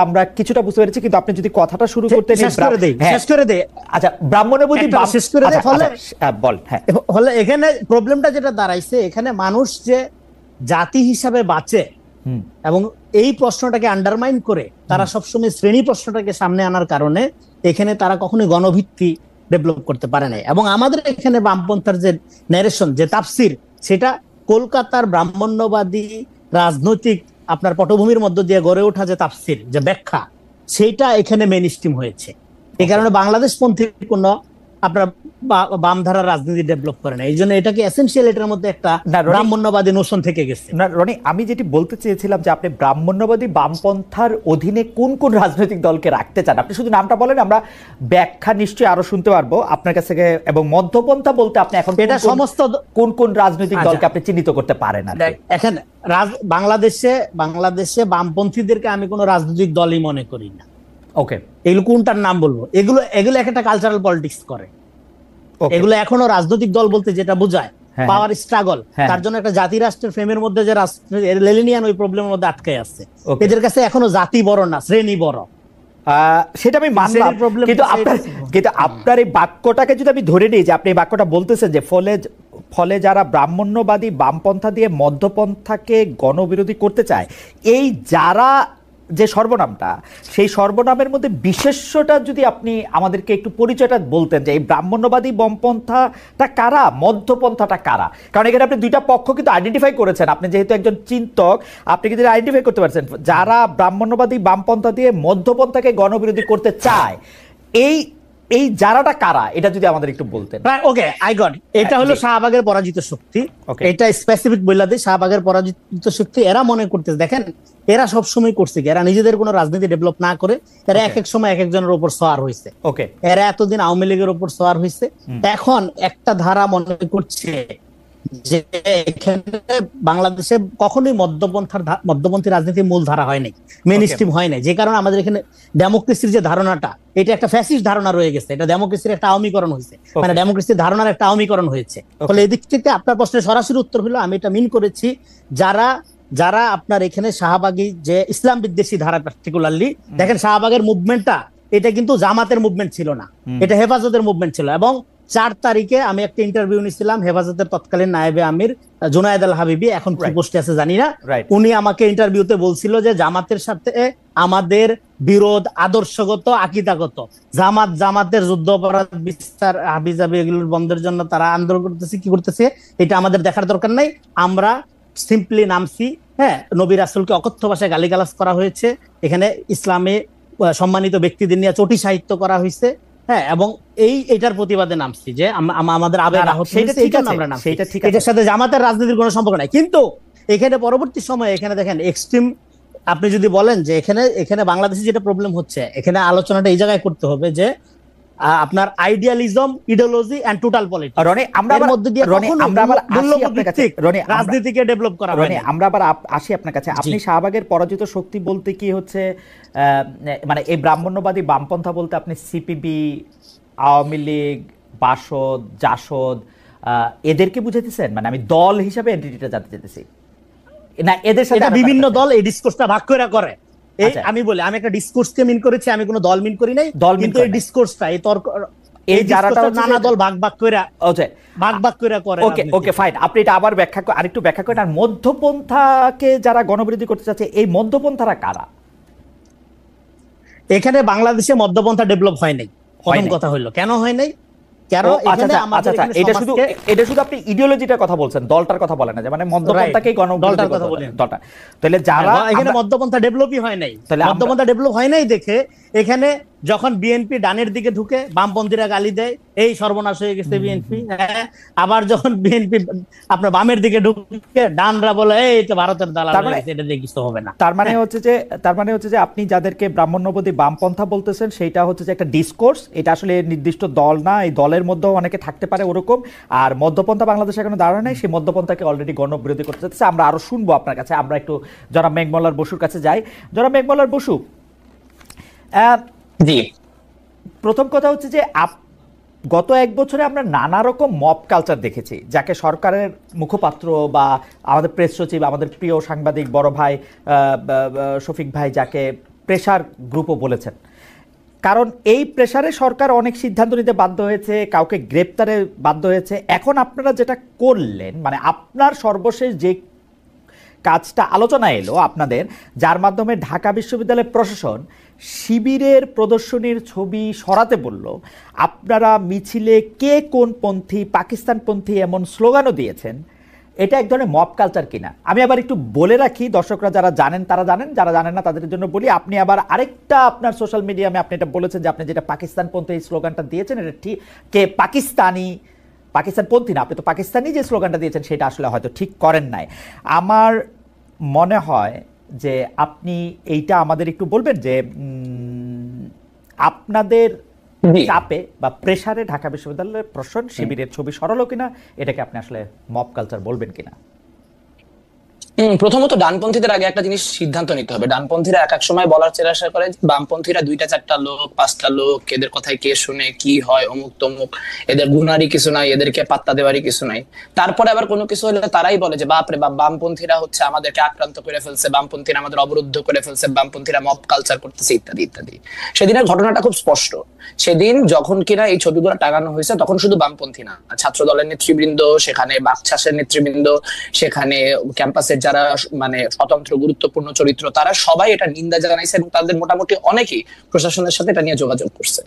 আমরা কিছুটা বুঝতে পেরেছি, কিন্তু আপনি যদি কথাটা শুরু করতে শেষ করে দেই। আচ্ছা, ব্রাহ্মণ্যবাদী শেষ করে দেই। বল। হ্যাঁ, হলে এখানে প্রবলেমটা যেটা দাঁড়াইছে, এখানে মানুষ যে জাতি হিসাবে বাঁচে এবং এই প্রশ্নটাকে আন্ডারমাইন করে তারা সবসময় শ্রেণী প্রশ্নটাকে সামনে আনার কারণে এখানে তারা কখনোই গণভিত্তি ডেভেলপ করতে পারে নাই। এবং আমাদের এখানে বামপন্থার যে ন্যারেশন, যে তাফসির, সেটা কলকাতার ব্রাহ্মণ্যবাদী রাজনৈতিক আপনার পটভূমির মধ্য দিয়ে গড়ে ওঠা যে তাফসির, যে ব্যাখ্যা, সেইটা এখানে মেইন স্ট্রিম হয়েছে। এই কারণে বাংলাদেশপন্থী কোন আপনার বামধারা রাজনীতি ডেভেলপ করে না। এই জন্য এটাকে এসেনশিয়াল, এটার মধ্যে একটা ব্রাহ্মণ্যবাদী নোশন থেকে গেছে। না রনি, আমি যেটি বলতে চেয়েছিলাম যে আপনি ব্রাহ্মণ্যবাদী বামপন্থার অধীনে কোন কোন রাজনৈতিক দলকে রাখতে চান? আপনি শুধু নামটা বলেন, আমরা ব্যাখ্যা নিশ্চয়ই আরো শুনতে পারবো আপনার কাছ থেকে। এবং মধ্যপন্থা বলতে আপনি এখন এটা সমস্ত কোন কোন রাজনৈতিক দলকে আপনি চিহ্নিত করতে পারেন? এখন বাংলাদেশে বামপন্থীদেরকে আমি কোনো রাজনৈতিক দলই মনে করি না। ওকে, এগুলো কোনটার নাম বলবো? এগুলো একটা কালচারাল পলিটিক্স করে। এগুলো এখনো রাজনৈতিক দল বলতে যেটা বোঝায় পাওয়ার স্ট্রাগল, তার জন্য একটা জাতি রাষ্ট্রের ফ্রেমের মধ্যে যে লেনিনিয়ান ওই প্রবলেমের মধ্যে আটকে আছে। এদের কাছে এখনো জাতি বড় না, শ্রেণী বড়। সেটা আমি মানলাম, কিন্তু আপনার এই বাক্যটাকে যদি আমি ধরে নিই যে আপনি এই বাক্যটা বলতেছেন যে ফলে যারা ব্রাহ্মণ্যবাদী বামপন্থা দিয়ে মধ্যপন্থাকে গণবিরোধী করতে চায়, এই যারা যে সর্বনামটা, সেই সর্বনামের মধ্যে বিশেষ্যটা যদি আপনি আমাদেরকে একটু পরিচয়টা বলতেন যে এই ব্রাহ্মণ্যবাদী বামপন্থাটা কারা, মধ্যপন্থাটা কারা? কারণ এখানে আপনি দুইটা পক্ষ কিন্তু আইডেন্টিফাই করেছেন। আপনি যেহেতু একজন চিন্তক, আপনি কিন্তু আইডেন্টিফাই করতে পারছেন যারা ব্রাহ্মণ্যবাদী বামপন্থা দিয়ে মধ্যপন্থাকে গণবিরোধী করতে চায়। এই যারাটা কারা, এটা যদি আমাদের একটু বলতেন। ওকে, আই গট। এটা হলো শাহবাগের পরাজিত শক্তি। এটা স্পেসিফিক বইলা দেই, শাহবাগের পরাজিত শক্তি। এরা মনে করতেছে, দেখেন এরা সবসময় করছে কি, এরা নিজেদের কোনো রাজনীতি ডেভেলপ না করে এরা এক এক সময় এক একজনের উপর সওয়ার হয়েছে। এরা এতদিন আওয়ামী লীগের উপর সওয়ার হয়েছে, এখন একটা ধারা মনে করছে যে এখানে বাংলাদেশে কখনোই মধ্যপন্থী রাজনীতির মূল ধারা হয় নাই, মেইন স্ট্রিম হয় নাই। যে কারণে আমাদের এখানে ডেমোক্রেসির যে ধারণাটা, এটা একটা ফ্যাসিস্ট ধারণা রয়ে গেছে। এটা ডেমোক্রেসির একটা আওয়ামীকরণ হয়েছে, মানে ডেমোক্রেসির ধারণার একটা আওয়ামীকরণ হয়েছে। ফলে এদিক থেকে আপনার প্রশ্নের সরাসরি উত্তর হলো, আমি এটা মিন করেছি যারা আপনার এখানে শাহবাগী যে ইসলাম বিদ্বেষী ধারা, পার্টিকুলারলি দেখেন শাহবাগের মুভমেন্টটা, এটা কিন্তু জামাতের মুভমেন্ট ছিল না, এটা হেফাজতের মুভমেন্ট ছিল। এবং 4 তারিখে আমি একটা ইন্টারভিউ নিয়েছিলাম হেফাজতের তৎকালীন নায়েবে আমির জুনায়েদ আল হাবিবি, এখন কি পোস্টে আছে জানি না। উনি আমাকে ইন্টারভিউতে বলছিল যে জামাতের সাথে আমাদের বিরোধ আদর্শগত, আকীদাগত। জামাতের যুদ্ধ অপরাধ বিচার হাবিজাবি এগুলোর বন্ধের জন্য তারা আন্দোলন করতেছে, কি করতেছে এটা আমাদের দেখার দরকার নাই। আমরা সিম্পলি নামছি, হ্যাঁ, নবী রাসূলকে অকথ্য ভাষায় গালিগালাজ করা হয়েছে, এখানে ইসলামে সম্মানিত ব্যক্তিদের নিয়ে চটি সাহিত্য করা হয়েছে, হ্যাঁ, এবং এটার প্রতিবাদে নামছি যে আমাদের আবেগ আহত হয়েছে, এই জন্য আমরা নামছি। এটার সাথে জামাতের রাজনীতির কোনো সম্পর্ক নাই। কিন্তু এখানে পরবর্তী সময়ে এখানে দেখেন এক্সট্রিম, আপনি যদি বলেন যে এখানে বাংলাদেশে যেটা প্রবলেম হচ্ছে, এখানে আলোচনাটা এই জায়গায় করতে হবে যে আপনার idealism, ideology and total politics, রাজনীতিকে ডেভেলপ করা হয়। আমরা আবার আসি আপনার কাছে। আপনি শাহবাগের পরাজিত শক্তি বলতে কি হচ্ছে, মানে এই ব্রাহ্মণ্যবাদী বামপন্থা বলতে আপনি সিপিবি, আওয়ামী লীগ, বাসদ, জাসদ এদেরকে বুঝাইতেছেন? মানে আমি দল হিসাবে এন্টিটিটা জানতে চাইতেছি না, এদের সাথে বিভিন্ন দল এই ডিসকোর্সটা ভাগ করে। আমি বলি, আমি একটা ডিসকোর্সকে মিন করেছি, আমি কোনো দল মিন করি নাই। কিন্তু এই ডিসকোর্সটা, এই তর্ক, এই যারাটা নানা দল ভাগ করে করে। ওকে ফাইন, আপনি এটা আবার আরেকটু ব্যাখ্যা করেন। আর মধ্যপন্থাকে যারা গণবিরোধী করতে চাচ্ছে, এই মধ্যপন্থারা কারা? এখানে বাংলাদেশে মধ্যপন্থা ডেভেলপ হয় নাই। প্রথম কথা হলো কেন হয় নাই, এটা শুধু আপনি ইডিওলজিটার কথা বলছেন, দলটার কথা বলেন না, যে মানে মধ্যপন্থাকেই দলটার কথা বলেন। তাহলে যারা এখানে মধ্যপন্থা ডেভেলপই হয় নাই, মধ্যপন্থা ডেভেলপ হয় নাই দেখে এখানে যখন বিএনপি ডানের দিকে ঢুকে বামপন্থীরা গালি দেয়, এই সর্বনাশ হয়ে গেছে বিএনপি। আবার যখন বিএনপি আপনার বামের দিকে ঢুকে ডানরা বলে এই তো ভারতের দালাল, এটা দিয়ে কিছু হবে না। তার মানে হচ্ছে যে আপনি যাদেরকে ব্রাহ্মণ্যবাদী বামপন্থা বলতেছেন, সেটা হচ্ছে যে একটা ডিসকোর্স, এটা আসলে নির্দিষ্ট দল না, এই দলের মধ্যেও অনেকে থাকতে পারে ওরকম। আর মধ্যপন্থা বাংলাদেশে এখনো দাঁড়ায় নাই, সেই মধ্যপন্থাকে অলরেডি গণবিরোধী করতে চাচ্ছে। আমরা আরো শুনবো আপনার কাছে। আমরা একটু জনাব মেঘমল্লার বসুর কাছে যাই। জনাব মেঘমল্লার বসু, জি, প্রথম কথা হচ্ছে যে গত 1 বছরে আমরা নানা রকম মব কালচার দেখেছি, যাকে সরকারের মুখপাত্র বা আমাদের প্রেস সচিব, আমাদের প্রিয় সাংবাদিক বড় ভাই শফিক ভাই যাকে প্রেশার গ্রুপও বলেছেন, কারণ এই প্রেশারে সরকার অনেক সিদ্ধান্ত নিতে বাধ্য হয়েছে, কাউকে গ্রেপ্তারে বাধ্য হয়েছে। এখন আপনারা যেটা করলেন, মানে আপনার সর্বশেষ যে কাজটা আলোচনা এলো আপনাদের, যার মাধ্যমে ঢাকা বিশ্ববিদ্যালয়ের প্রশাসন শিবিরের প্রদর্শনীর ছবি সরাতে বলল, আপনারা মিছিলে কে কোন পন্থী, পাকিস্তানপন্থী এমন স্লোগানও দিয়েছেন। এটা এক ধরনের মব কালচার কিনা? আমি আবার একটু বলে রাখি, দর্শকরা যারা জানেন তারা জানেন, যারা জানেন না তাদের জন্য বলি। আপনি আবার আরেকটা আপনার সোশ্যাল মিডিয়ামে আপনি এটা বলেছেন যে আপনি যেটা পাকিস্তানপন্থী এই স্লোগানটা দিয়েছেন, এটা ঠিক কে পাকিস্তানপন্থী না, আপনি তো পাকিস্তানি যে স্লোগানটা দিয়েছেন সেটা আসলে হয়তো ঠিক করেন নাই। আমার মনে হয় যে আপনি এইটা আমাদের একটু বলবেন যে আপনাদের চাপে বা প্রেসারে ঢাকা বিশ্ববিদ্যালয়ের প্রশাসন শিবিরের ছবি সরালো কিনা, এটাকে আপনি আসলে মব কালচার বলবেন কিনা? প্রথমত ডানপন্থীদের আগে একটা জিনিস সিদ্ধান্ত নিতে হবে। ডানপন্থীরা এক এক সময় বলার চেষ্টা করে বামপন্থীরা 2-4টা লোক 5টা লোক, এদের কথায় কে শুনে কি হয়, অমুক তমুক, এদের গুনারই কিছু নাই, এদেরকে পাত্তা দেওয়ারই কিছু নাই। তারপরে আবার কোনো কিছু হলে তারাই বলে যে বাপরে বাপ, বামপন্থীরা হচ্ছে আমাদেরকে আক্রান্ত করে ফেলছে, বামপন্থীরা আমাদের অবরুদ্ধ করে ফেলছে, বামপন্থীরা মব কালচার করতেছে, ইত্যাদি ইত্যাদি। সেদিনের ঘটনাটা খুব স্পষ্ট। সেদিন যখন কিনা এই ছবিগুলো টাঙানো হয়েছে তখন শুধু বামপন্থী না, ছাত্র দলের নেতৃবৃন্দ, সেখানে বাকছাসের নেতৃবৃন্দ, সেখানে ক্যাম্পাসের যারা মানে স্বতন্ত্র গুরুত্বপূর্ণ চরিত্র, তারা সবাই এটা নিন্দা জানাইছে এবং তাদের মোটামুটি অনেকেই প্রশাসনের সাথে এটা নিয়ে যোগাযোগ করছে।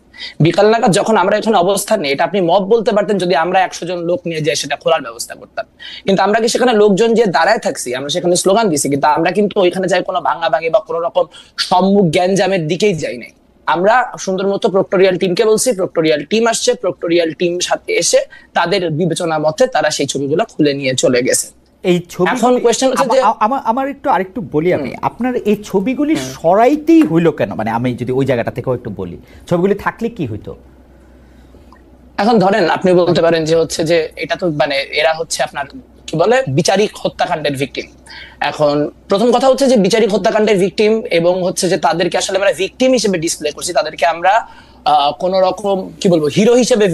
বিকাল নাগাদ যখন আমরা এখানে অবস্থান নেই, এটা আপনি মব বলতে পারতেন যদি আমরা 100 জন লোক নিয়ে যাই সেটা খোলার ব্যবস্থা করতাম, কিন্তু আমরা কি সেখানে লোকজন যে দাঁড়ায় থাকছি, আমরা সেখানে স্লোগান দিছি, কিন্তু আমরা কিন্তু ওইখানে যাই কোনো ভাঙাভাঙি বা কোনো রকম সম্মুখ জ্ঞানজামের দিকেই যাই নাই। আমরা সুন্দর মতো প্রক্টোরিয়াল টিমকে বলছি, প্রক্টোরিয়াল টিম আসছে, প্রক্টোরিয়াল টিম সাথে এসে তাদের বিবেচনা মতে তারা সেই ছবিগুলো খুলে নিয়ে চলে গেছে। এই ছবি এখন কোয়েশ্চেন হচ্ছে যে আমার আরেকটু বলি, আমি আপনার এই ছবিগুলি সরাইতেই হইলো কেন? মানে আমি যদি ওই জায়গাটা থেকেও একটু বলি, ছবিগুলি থাকলে কি হইতো? এখন ধরেন আপনি বলতে পারেন যে হচ্ছে যে এটা তো মানে এরা হচ্ছে আপনার কি বলে বিচারিক হত্যাকাণ্ডের ভিকটিম। এখন প্রথম কথা হচ্ছে যে বিচারিক হত্যাকাণ্ডের ভিকটিম এবং হচ্ছে যে তাদেরকে আসলে আমরা ভিকটিম হিসেবে ডিসপ্লে করছি, তাদেরকে আমরা কোন রকম কি বলবো হিরো হিসেবে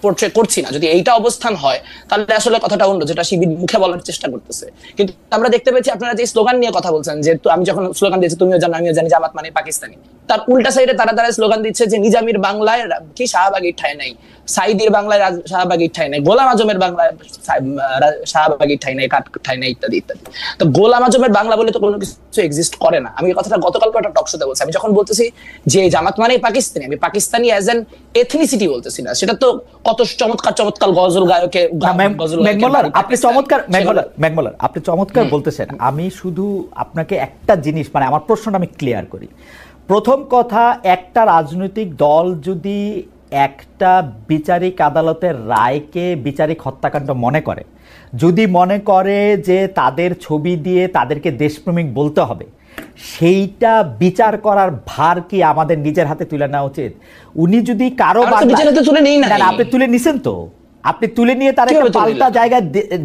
পোর্ট্রে করছি না। যদি এইটা অবস্থান হয় তাহলে আসলে কথাটা অন্য, যেটা শিবির মুখে বলার চেষ্টা করতেছে। কিন্তু আমরা দেখতে পেয়েছি আপনারা যে স্লোগান নিয়ে কথা বলছেন, যে আমি যখন স্লোগান দিয়েছি তুমিও জানো আমিও জানি জামাত মানে পাকিস্তানি, তার উল্টা সাইডে তারা স্লোগান দিচ্ছে যে নিজামীর বাংলায় কি শাহবাগীর ঠাঁই নাই, সাইদির বাংলায় শাহবাগীর ঠাঁই নাই, গোলাম আজমের বাংলায় শাহবাগীর ঠাঁই নাই, কাঠ ঠাঁই নাই, ইত্যাদি ইত্যাদি। তো গোলাম আজমের বাংলা বলে তো কোনো কিছু এক্সিস্ট করে না। আমি এই কথাটা গতকালকে একটা টক শোতে বলছি। আমি যখন বলতেছি যে জামাত মানে পাকিস্তানি, আমি পাকিস্তানি অ্যাজ এন এথনিসিটি বলতেছি না। সেটা তো কত চমৎকার চমৎকার গজল গায়কে আপনি চমৎকার বলতেছেন। আমি শুধু আপনাকে একটা জিনিস, মানে আমার প্রশ্নটা আমি ক্লিয়ার করি। প্রথম কথা, একটা রাজনৈতিক দল যদি একটা বিচারিক আদালতের রায়কে বিচারিক হত্যাকাণ্ড মনে করে, যদি মনে করে যে তাদের ছবি দিয়ে তাদেরকে দেশপ্রেমিক বলতে হবে, সেইটা বিচার করার ভার কি আমাদের নিজের হাতে তুলে নেওয়া উচিত? উনি যদি কারো আপনি তুলে নিছেন, তো আপনি তুলে নিয়ে তার একটা পাল্টা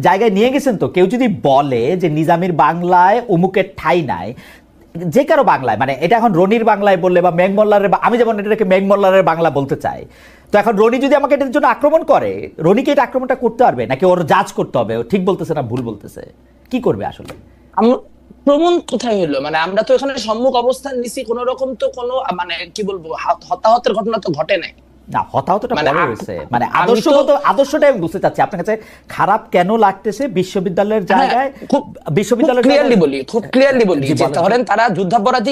জায়গায় নিয়ে গেছেন। তো কেউ যদি বলে যে নিজামীর বাংলায় অমুকের ঠাঁই নাই, যে কারো বাংলায়, মানে এটা এখন রনির বাংলায় বললে বা মেঘমল্লারের, আমি যেমন এটাকে মেঘমল্লারের বাংলা বলতে চাই, তো এখন রনি যদি আমাকে এটার জন্য আক্রমণ করে, রনিকে এটা আক্রমণটা করতে পারবে নাকি ওর জাজ করতে হবে ঠিক বলতেছে না ভুল বলতেছে? কি করবে আসলে? প্রমাণ কোথায় হলো? মানে আমরা তো এখানে সম্মুখ অবস্থান নিছি, কোন রকম তো কোনো মানে কি বলবো হতাহতের ঘটনা তো ঘটে নাই। না, হতাহতটা পরে হয়েছে, মানে আদর্শটা আমি বুঝতে চাচ্ছি আপনার কাছে খারাপ কেন লাগতেছে বিশ্ববিদ্যালয়ের জায়গায়। বিশ্ববিদ্যালয়ের খুব ক্লিয়ারলি বলি যে ধরেন তারা যুদ্ধাপরাধী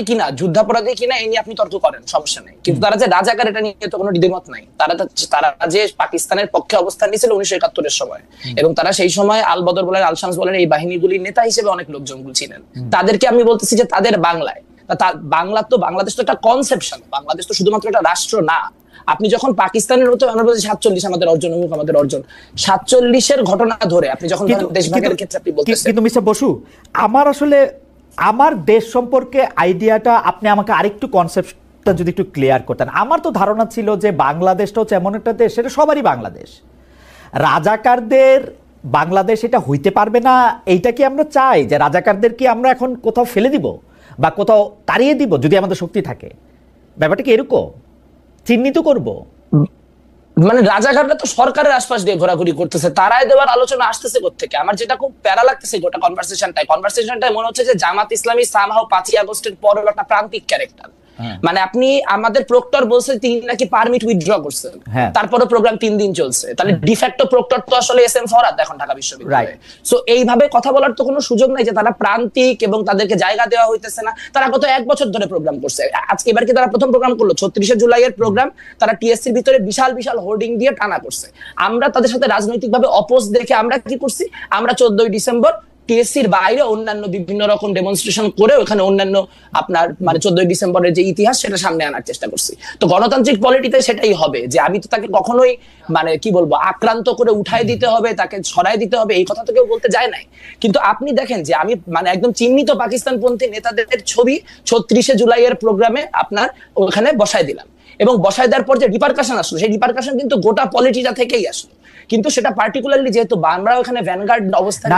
কিনা এই নিয়ে আপনি তর্ক করেন, সমস্যা নেই, কিন্তু তারা যে রাজাকার এটা নিয়ে তো কোনো দ্বিমত নাই। তারা যে পাকিস্তানের পক্ষে অবস্থান নিয়েছিল 1971-এর সময়, এবং তারা সেই সময় আল বদর বলেন, আল শামস বলেন, এই বাহিনীগুলির নেতা হিসেবে অনেক লোকজন ছিলেন। তাদেরকে আমি বলতেছি যে তাদের বাংলায়, বাংলাদেশ তো একটা কনসেপশন, বাংলাদেশ তো শুধুমাত্র একটা রাষ্ট্র না। আপনি যখন পাকিস্তানের মতো, আমরা বলছি 47 আমাদের অর্জন, আমাদের অর্জন 47-এর ঘটনা ধরে আপনি যখন দেশভাগের ক্ষেত্রে আপনি বলতেছেন। কিন্তু মিস্টার বসু, আমার আসলে আমার দেশ সম্পর্কে আইডিয়াটা আপনি আমাকে আরেকটু কনসেপ্টটা যদি একটু ক্লিয়ার করতেন। আমার তো ধারণা ছিল যে বাংলাদেশটা হচ্ছে এমন একটা দেশ, সেটা সবারই বাংলাদেশ, রাজাকারদের বাংলাদেশ এটা হইতে পারবে না। এইটা কি আমরা চাই যে রাজাকারদের কি আমরা এখন কোথাও ফেলে দিব বা কোথাও তাড়িয়ে দিব যদি আমাদের শক্তি থাকে? ব্যাপারটা কি এরকম চিহ্নিত করব? মানে রাজাকাররা তো সরকারের আশপাশ দিয়ে ঘোরাঘুরি করতেছে, তারাই দেওয়ার আলোচনা আসতেছে কোত্থেকে? আমার যেটা খুব প্যারা লাগতেছে গোটা কনভারসেশনটাই মনে হচ্ছে যে জামাত ইসলামী সামহাও 5ই আগস্টের পরের একটা প্রান্তিক ক্যারেক্টার। মানে আপনি আমাদের প্রক্টর বলছে তিনি নাকি পারমিট উইথড্র করছেন, তারপরে প্রোগ্রাম 3 দিন চলছে, তাহলে ডিফ্যাক্টো প্রক্টর তো আসলে এস এম ফরহাদ এখন ঢাকা বিশ্ববিদ্যালয়ে। সো এইভাবে কথা বলার তো কোনো সুযোগ নাই যে তারা প্রান্তিক এবং তাদেরকে জায়গা দেওয়া হইতেছে না। তারা গত 1 বছর ধরে প্রোগ্রাম করছে, আজকে এবার কি তারা প্রথম প্রোগ্রাম করলো? 36শে জুলাইয়ের প্রোগ্রাম তারা টিএসসির ভিতরে বিশাল বিশাল হোর্ডিং দিয়ে টানা করছে। আমরা তাদের সাথে রাজনৈতিকভাবে অপোজ দেখে আমরা কি করছি, আমরা 14ই ডিসেম্বর টিএসসির বাইরে অন্যান্য বিভিন্ন রকম ডেমনস্ট্রেশন করে ওখানে অন্যান্য আপনার মানে 14ই ডিসেম্বরের যে ইতিহাস সেটা সামনে আনার চেষ্টা করছি। তো গণতান্ত্রিক পলিটিতে সেটাই হবে যে আমি তো তাকে কখনোই মানে কি বলবো আক্রান্ত করে উঠাই দিতে হবে, তাকে ছড়াই দিতে হবে, এই কথা তো কেউ বলতে যায় নাই। কিন্তু আপনি দেখেন যে আমি মানে একদম চিহ্নিত পাকিস্তানপন্থী নেতাদের ছবি 36শে জুলাইয়ের প্রোগ্রামে আপনার ওখানে বসায় দিলাম, এবং বসায় দেওয়ার পর যে রিপারকাশন আসলো সেই রিপারকাশন কিন্তু গোটা পলিটিটা থেকেই আসলো। কিন্তু সেটা পার্টিকুলারলি যেহেতু আমরা ওখানে ভ্যানগার্ড অবস্থানে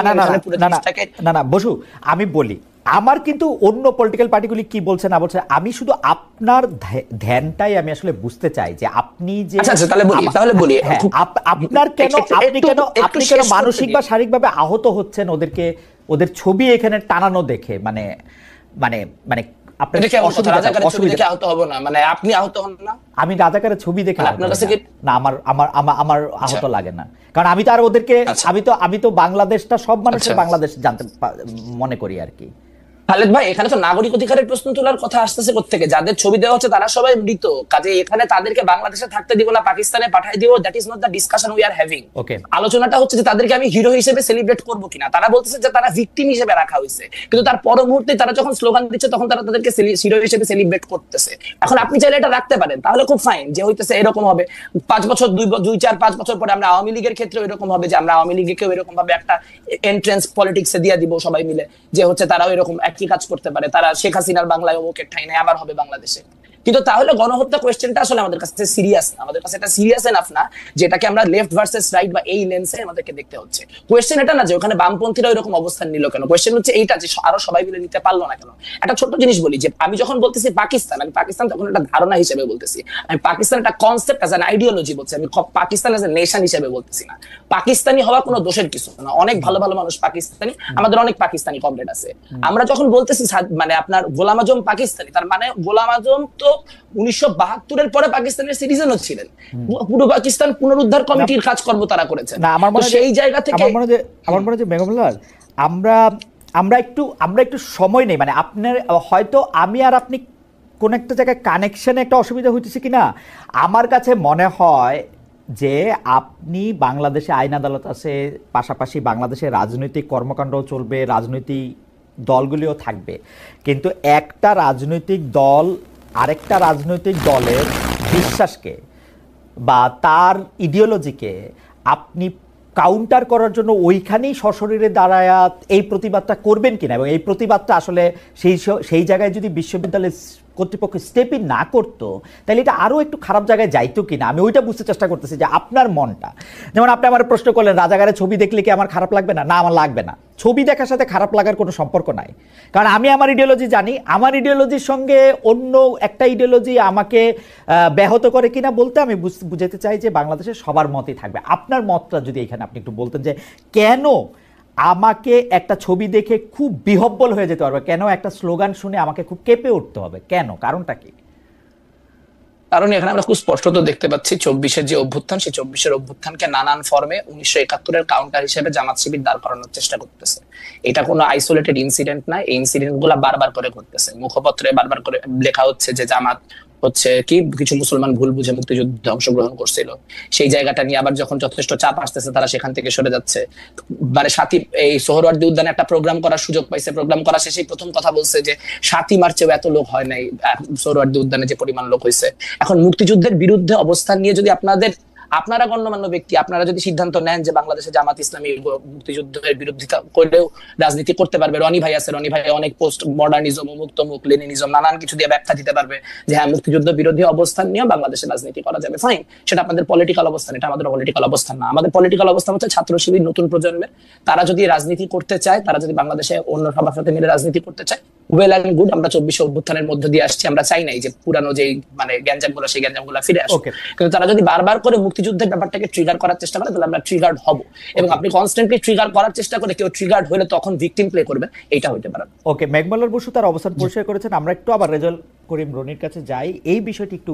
না বসু আমি বলি, আমার কিন্তু অন্য পলিটিক্যাল পার্টিগুলি কি বলছে না বলছে, আমি শুধু আপনার ধ্যানটাই আমি আসলে বুঝতে চাই যে আপনি যে তাহলে বলি আপনার আপনি কেন মানসিক বা শারীরিকভাবে আহত হচ্ছেন ওদের ছবি এখানে টানানো দেখে, মানে মানে মানে আমি রাজাকারের ছবি দেখে না, আমার আহত লাগে না, কারণ আমি তো আর ওদেরকে আমি তো বাংলাদেশটা সব মানুষের বাংলাদেশ জানতে মনে করি আর কি। খালেদ ভাই, এখানে তো নাগরিক অধিকারের প্রশ্ন তোলার কথা আসতেছে কোত্থেকে? যাদের ছবি দেওয়া হচ্ছে তারা সবাই মৃত, কাজে এখানে তাদেরকে বাংলাদেশে থাকতে দিব না পাকিস্তানে পাঠাই দিব, that is not the discussion we are having. আলোচনাটা হচ্ছে যে তাদেরকে আমি হিরো হিসেবে সেলিব্রেট করবো কিনা। তারা বলতেছে যে তারা ভিকটিম হিসেবে রাখা হয়েছে, কিন্তু তার পর মুহূর্তে তারা যখন স্লোগান দিচ্ছে তখন তারা তাদেরকে হিরো হিসেবে সেলিব্রেট করতেছে। এখন আপনি চাইলে এটা রাখতে পারেন, তাহলে খুব ফাইন, যে হইতেছে এরকম হবে 5 বছর 2-4-5 বছর পরে আমরা আওয়ামী লীগের ক্ষেত্রে এরকম হবে যে আমরা আওয়ামী লীগকেও এরকম ভাবে একটা এন্ট্রেন্স পলিটিক্সে দিয়ে দিব সবাই মিলে, যে হচ্ছে তারাও এরকম একই কাজ করতে পারে, তারা শেখ হাসিনার বাংলায় অমুকের ঠাই নেই আবার হবে বাংলাদেশে। কিন্তু তাহলে গণহত্যা কোয়েশ্চেনটা আসলে আমাদের কাছে সিরিয়াস না, আমাদের কাছে এটা সিরিয়াস এনাফ না যেটাকে আমরা লেফট ভার্সেস রাইট বা এই লেন্সে আমাদেরকে দেখতে হচ্ছে। কোয়েশ্চেন এটা না যে ওখানে বামপন্থীরা এরকম অবস্থান নিল কেন, কোয়েশ্চেন হচ্ছে এইটা যে আরো সবাই মিলে নিতে পারলো না কেন। একটা ছোট্ট জিনিস বলি, যে আমি যখন বলতেছি পাকিস্তান, আমি পাকিস্তান তখন একটা ধারণা হিসেবে বলতেছি, আমি পাকিস্তান একটা কনসেপ্ট অ্যাজ অ্যান আইডিওলজি বলছি, আমি পাকিস্তান অ্যাজ এ নেশন হিসেবে বলতেছি না। পাকিস্তানি হওয়া কোনো দোষের কিছু না, অনেক ভালো ভালো মানুষ পাকিস্তানি, আমাদের অনেক পাকিস্তানি কমরেড আছে। আমরা যখন বলতেছি মানে আপনার গোলাম আজম পাকিস্তানি, তার মানে গোলাম আজম তো 1972-এর পরে পাকিস্তানের সিটিজেনও ছিলেন, পুরো পাকিস্তান পুনরুদ্ধার কমিটির কাজকর্ম তারা করেছেন। সেই জায়গা থেকে আমার মনে হয় বেগমুল্লাহ, আমরা একটু সময় নেই, মানে আপনার হয়তো আমি আর আপনি কোন একটা জায়গায় কানেকশনে একটা অসুবিধা হইতেছে কিনা। আমার কাছে মনে হয় যে আপনি বাংলাদেশে আইন আদালত আছে, পাশাপাশি বাংলাদেশে রাজনৈতিক কর্মকাণ্ডও চলবে, রাজনৈতিক দলগুলিও থাকবে, কিন্তু একটা রাজনৈতিক দল আরেকটা রাজনৈতিক দলের বিশ্বাসকে বা তার ইডিওলজিকে আপনি কাউন্টার করার জন্য ওইখানেই সশরীরে দাঁড়ায় এই প্রতিবাদটা করবেন কিনা, এবং এই প্রতিবাদটা আসলে সেই জায়গায় যদি বিশ্ববিদ্যালয়ের কর্তৃপক্ষ স্টেপই না করতো তাহলে এটা আরও একটু খারাপ জায়গায় যাইতো কিনা, আমি ওইটা বুঝতে চেষ্টা করতেছি যে আপনার মনটা। যেমন আপনি আমার প্রশ্ন করলেন রাজাকারের ছবি দেখলে কি আমার খারাপ লাগবে না, না আমার লাগবে না, ছবি দেখার সাথে খারাপ লাগার কোনো সম্পর্ক নাই, কারণ আমি আমার ইডিওলজি জানি, আমার ইডিওলজির সঙ্গে অন্য একটা ইডিওলজি আমাকে ব্যাহত করে কিনা বলতে আমি বুঝাতে চাই যে বাংলাদেশের সবার মতই থাকবে। আপনার মতটা যদি এখানে আপনি একটু বলতেন যে কেন আমাকে একটা ছবি দেখে খুব বিহব্বল হয়ে যেতে পারবে, কেন একটা স্লোগান শুনে আমাকে খুব কেঁপে উঠতে হবে, কেন, কারণটা কি? কারণ এখানে আমরা খুব স্পষ্টত দেখতে পাচ্ছি 24-এর যে অভ্যুত্থান, সেই 24-এর অভ্যুত্থানকে নানান ফর্মে 1971-এর কাউন্টার হিসেবে জামাত শিবির দাঁড় করানোর চেষ্টা করতেছে। এটা কোনো আইসোলেটেড ইনসিডেন্ট না, এই ইনসিডেন্ট গুলা বারবার করে ঘটতেছে, মুখপত্রে বারবার করে লেখা হচ্ছে যে জামাত হচ্ছে কি কিছু মুসলমান ভুল বুঝে মুক্তিযুদ্ধে অংশগ্রহণ করছিল, সেই জায়গাটা নিয়ে আবার যখন যথেষ্ট চাপ আসতেছে তারা সেখান থেকে সরে যাচ্ছে। মানে এই সোহরাওয়ার্দী উদ্যানে একটা প্রোগ্রাম করার সুযোগ পাইছে, প্রোগ্রাম করা শেষেই প্রথম কথা বলছে যে 7ই মার্চেও এত লোক হয় নাই সোহরাওয়ার্দী উদ্যানে যে পরিমাণ লোক হয়েছে। এখন মুক্তিযুদ্ধের বিরুদ্ধে অবস্থান নিয়ে যদি আপনারা গণ্যমান্য ব্যক্তি আপনারা যদি সিদ্ধান্ত নেন যে বাংলাদেশে জামাত ইসলামী মুক্তিযুদ্ধের বিরোধিতা করলেও রাজনীতি করতে পারবে, রনি ভাই আছে, রনি ভাই অনেক পোস্ট মডার্নিজম, মুক্তমুখ, লেনিনিজম নানান কিছু দিয়ে ব্যাখ্যা দিতে পারবে যে হ্যাঁ মুক্তিযুদ্ধ বিরোধী অবস্থান নিয়ে বাংলাদেশে রাজনীতি করা যাবে, ফাইন, সেটা আপনাদের পলিটিক্যাল অবস্থান, এটা আমাদের পলিটিক্যাল অবস্থান না। আমাদের পলিটিক্যাল অবস্থান হচ্ছে ছাত্র শিবির নতুন প্রজন্মের, তারা যদি রাজনীতি করতে চায়, তারা যদি বাংলাদেশে অন্য সবার সাথে মিলে রাজনীতি করতে চায়, ওয়েল অ্যান্ড গুড, আমরা 24 অভ্যুত্থানের মধ্যে দিয়ে আসছি, আমরা চাই নাই যে পুরানো যে মানে গ্যাঞ্জামগুলো সেই গ্যাঞ্জামগুলো ফিরে আসুক। কিন্তু তারা যদি বারবার করে মুক্তিযুদ্ধের ব্যাপারটাকে ট্রিগার করার চেষ্টা করে তাহলে আমরা ট্রিগার্ড হব, এবং আপনি কনস্ট্যান্টলি ট্রিগার করার চেষ্টা করে কেউ ট্রিগার্ড হলে তখন ভিকটিম প্লে করবে, এটা হইতে পারে। ওকে, মেঘমালার বসু তার অবস্থান পরিষ্কার করেছেন। আমরা একটু আবার রেজাউল করিম রনির কাছে যাই এই বিষয়টি একটু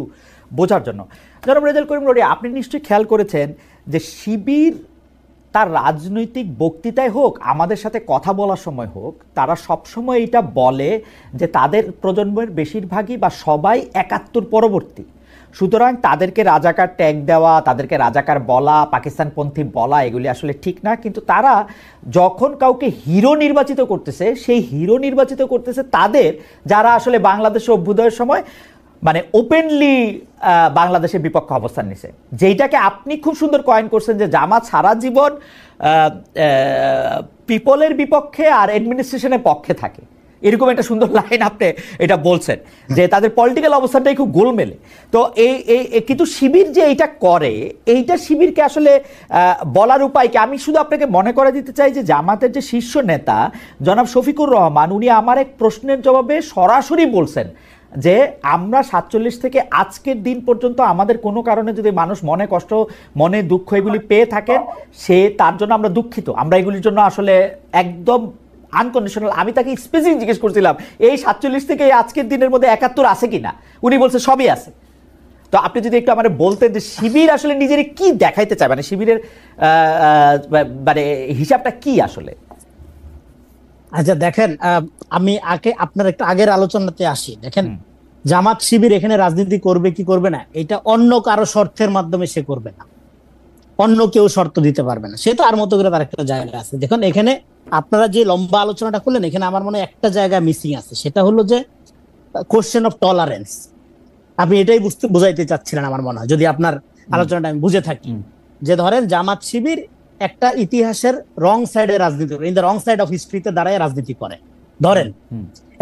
বোঝার জন্য। জনাব রেজাউল করিম রনি, আপনি নিশ্চয়ই খেয়াল করেছেন যে শিবির তার রাজনৈতিক বক্তৃতায় হোক, আমাদের সাথে কথা বলার সময় হোক, তারা সবসময় এটা বলে যে তাদের প্রজন্মের বেশিরভাগই বা সবাই ৭১ পরবর্তী, সুতরাং তাদেরকে রাজাকার ট্যাগ দেওয়া, তাদেরকে রাজাকার বলা, পাকিস্তানপন্থী বলা এগুলি আসলে ঠিক না। কিন্তু তারা যখন কাউকে হিরো নির্বাচিত করতেছে, সেই হিরো নির্বাচিত করতেছে তাদের যারা আসলে বাংলাদেশে অভ্যুদয়ের সময় মানে ওপেনলি বাংলাদেশের বিপক্ষে অবস্থান নিছে, যেইটাকে আপনি খুব সুন্দর কয়েন করছেন যে জামাত সারা জীবন পিপলের বিপক্ষে আর অ্যাডমিনিস্ট্রেশনের পক্ষে থাকে, এরকম একটা সুন্দর লাইন আপনি এটা বলছেন যে তাদের পলিটিক্যাল অবস্থানটাই খুব গোলমেলে। তো এই কিন্তু শিবির যে এইটা করে, এইটা শিবিরকে আসলে বলার উপায় কি? আমি শুধু আপনাকে মনে করে দিতে চাই যে জামাতের যে শীর্ষ নেতা জনাব শফিকুর রহমান, উনি আমার এক প্রশ্নের জবাবে সরাসরি বলছেন যে আমরা ৪৭ থেকে আজকের দিন পর্যন্ত আমাদের কোনো কারণে যদি মানুষ মনে কষ্ট, মনে দুঃখ এগুলি পেয়ে থাকেন, সে তার জন্য আমরা দুঃখিত, আমরা এগুলির জন্য আসলে একদম আনকন্ডিশনাল। আমি তাকে স্পেসিফিক জিজ্ঞেস করছিলাম এই ৪৭ থেকে আজকের দিনের মধ্যে ৭১ আছে কিনা, উনি বলছে সবই আছে। তো আপনি যদি একটু আমাদের বলতেন যে শিবির আসলে নিজের কি দেখাইতে চায়, মানে শিবিরের মানে হিসাবটা কি আসলে? আচ্ছা দেখেন, আমি আপনার একটু আগের আলোচনাতে আসি। দেখেন, জামাত শিবির এখানে রাজনীতি করবে কি করবে না, এটা অন্য কারো শর্তের মাধ্যমে সে করবে না, অন্য কেউ শর্ত দিতে পারবে না, সে তো আর মতো করে তার একটা জায়গা আছে। দেখুন এখানে আপনারা যে লম্বা আলোচনাটা করলেন, এখানে আমার মনে হয় একটা জায়গা মিসিং আছে, সেটা হলো যে কোশ্চেন অফ টলারেন্স। আপনি এটাই বুঝাইতে চাচ্ছিলেন আমার মনে হয়, যদি আপনার আলোচনাটা আমি বুঝে থাকি। যে ধরেন জামাত শিবির একটা ইতিহাসের রং সাইডে রাজনীতি করে, in the wrong side of হিস্ট্রিতে দাঁড়ায় রাজনীতি করে ধরেন,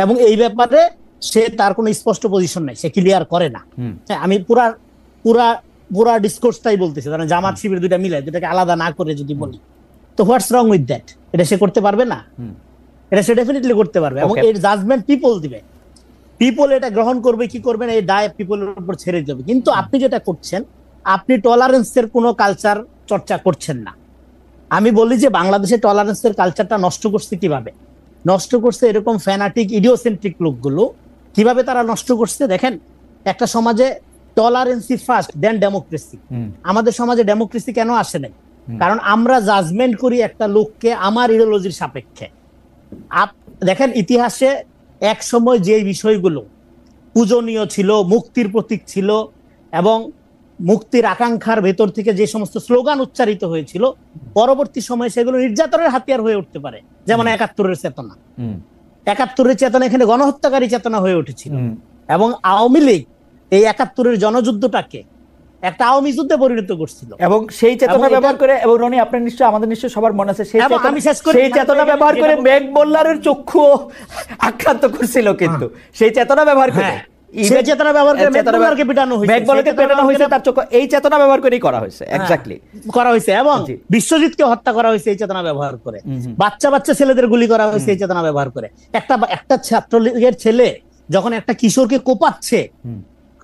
এবং এই ব্যাপারে সে তার কোনো স্পষ্ট পজিশন নাই, সে ক্লিয়ার করে না। আমি পুরা ডিসকোর্সটাই বলতেছি, ধরেন জামাত শিবির দুইটা মিলে, দুটাকে আলাদা না করে যদি বলি, তো হোয়াটস রং উইথ দ্যাট? এটা সে করতে পারবে না? এটা সে ডেফিনেটলি করতে পারবে, এবং এর জাজমেন্ট পিপল দিবে। পিপল এটা গ্রহণ করবে কি করবে না, এই দায় পিপলের উপর ছেড়ে দেবে। কিন্তু আপনি যেটা করছেন, আপনি টলারেন্সের কোনো কালচার চর্চা করছেন না। আমি বলি যে বাংলাদেশে টলারেন্সের কালচারটা নষ্ট করছে কিভাবে? নষ্ট করছে এরকম ফ্যানাটিক ইডিওসেন্ট্রিক লোকগুলো। কিভাবে তারা নষ্ট করছে? দেখেন, একটা সমাজে টলারেন্সি ফার্স্ট দেন ডেমোক্রেসি। আমাদের সমাজে ডেমোক্রেসি কেন আসে নাই? কারণ আমরা জাজমেন্ট করি একটা লোককে আমার ইডিওলজির সাপেক্ষে। দেখেন ইতিহাসে এক সময় যে বিষয়গুলো পূজনীয় ছিল, মুক্তির প্রতীক ছিল, এবং মুক্তির আকাঙ্ক্ষার ভেতর থেকে যে সমস্ত স্লোগান উচ্চারিত হয়েছিল, পরবর্তী সময়ে সেগুলো নির্যাতনের হাতিয়ার হয়ে উঠতে পারে। যেমন ৭১-এর চেতনা, ৭১-এর চেতনা এখানে গণহত্যাকারী চেতনা হয়ে উঠেছিল, এবং আওয়ামী লীগ এই ৭১-এর জনযুদ্ধটাকে একটা আওয়ামী যুদ্ধে পরিণত করছিল, এবং সেই চেতনা ব্যবহার করে, এবং রনি আপনার নিশ্চয়, আমাদের নিশ্চয় সবার মনে আছে, সেই চেতনা ব্যবহার করে মেঘ মোল্লারের চক্ষু আক্রান্ত করছিল। কিন্তু সেই চেতনা ব্যবহার করে, সেই চেতনা ব্যবহার করে মেঘবলকে পিটানো হয়েছে, মেঘবলকে পেটানো হয়েছে, তার চক্ষু এই চেতনা ব্যবহার করেই করা হয়েছে, এক্স্যাক্টলি করা হয়েছে। এবং বিশ্বজিৎকে হত্যা করা হয়েছে এই চেতনা ব্যবহার করে, বাচ্চা বাচ্চা ছেলেদের গুলি করা হয়েছে এই চেতনা ব্যবহার করে। একটা ছাত্রলীগের ছেলে যখন একটা কিশোরকে কোপাচ্ছে,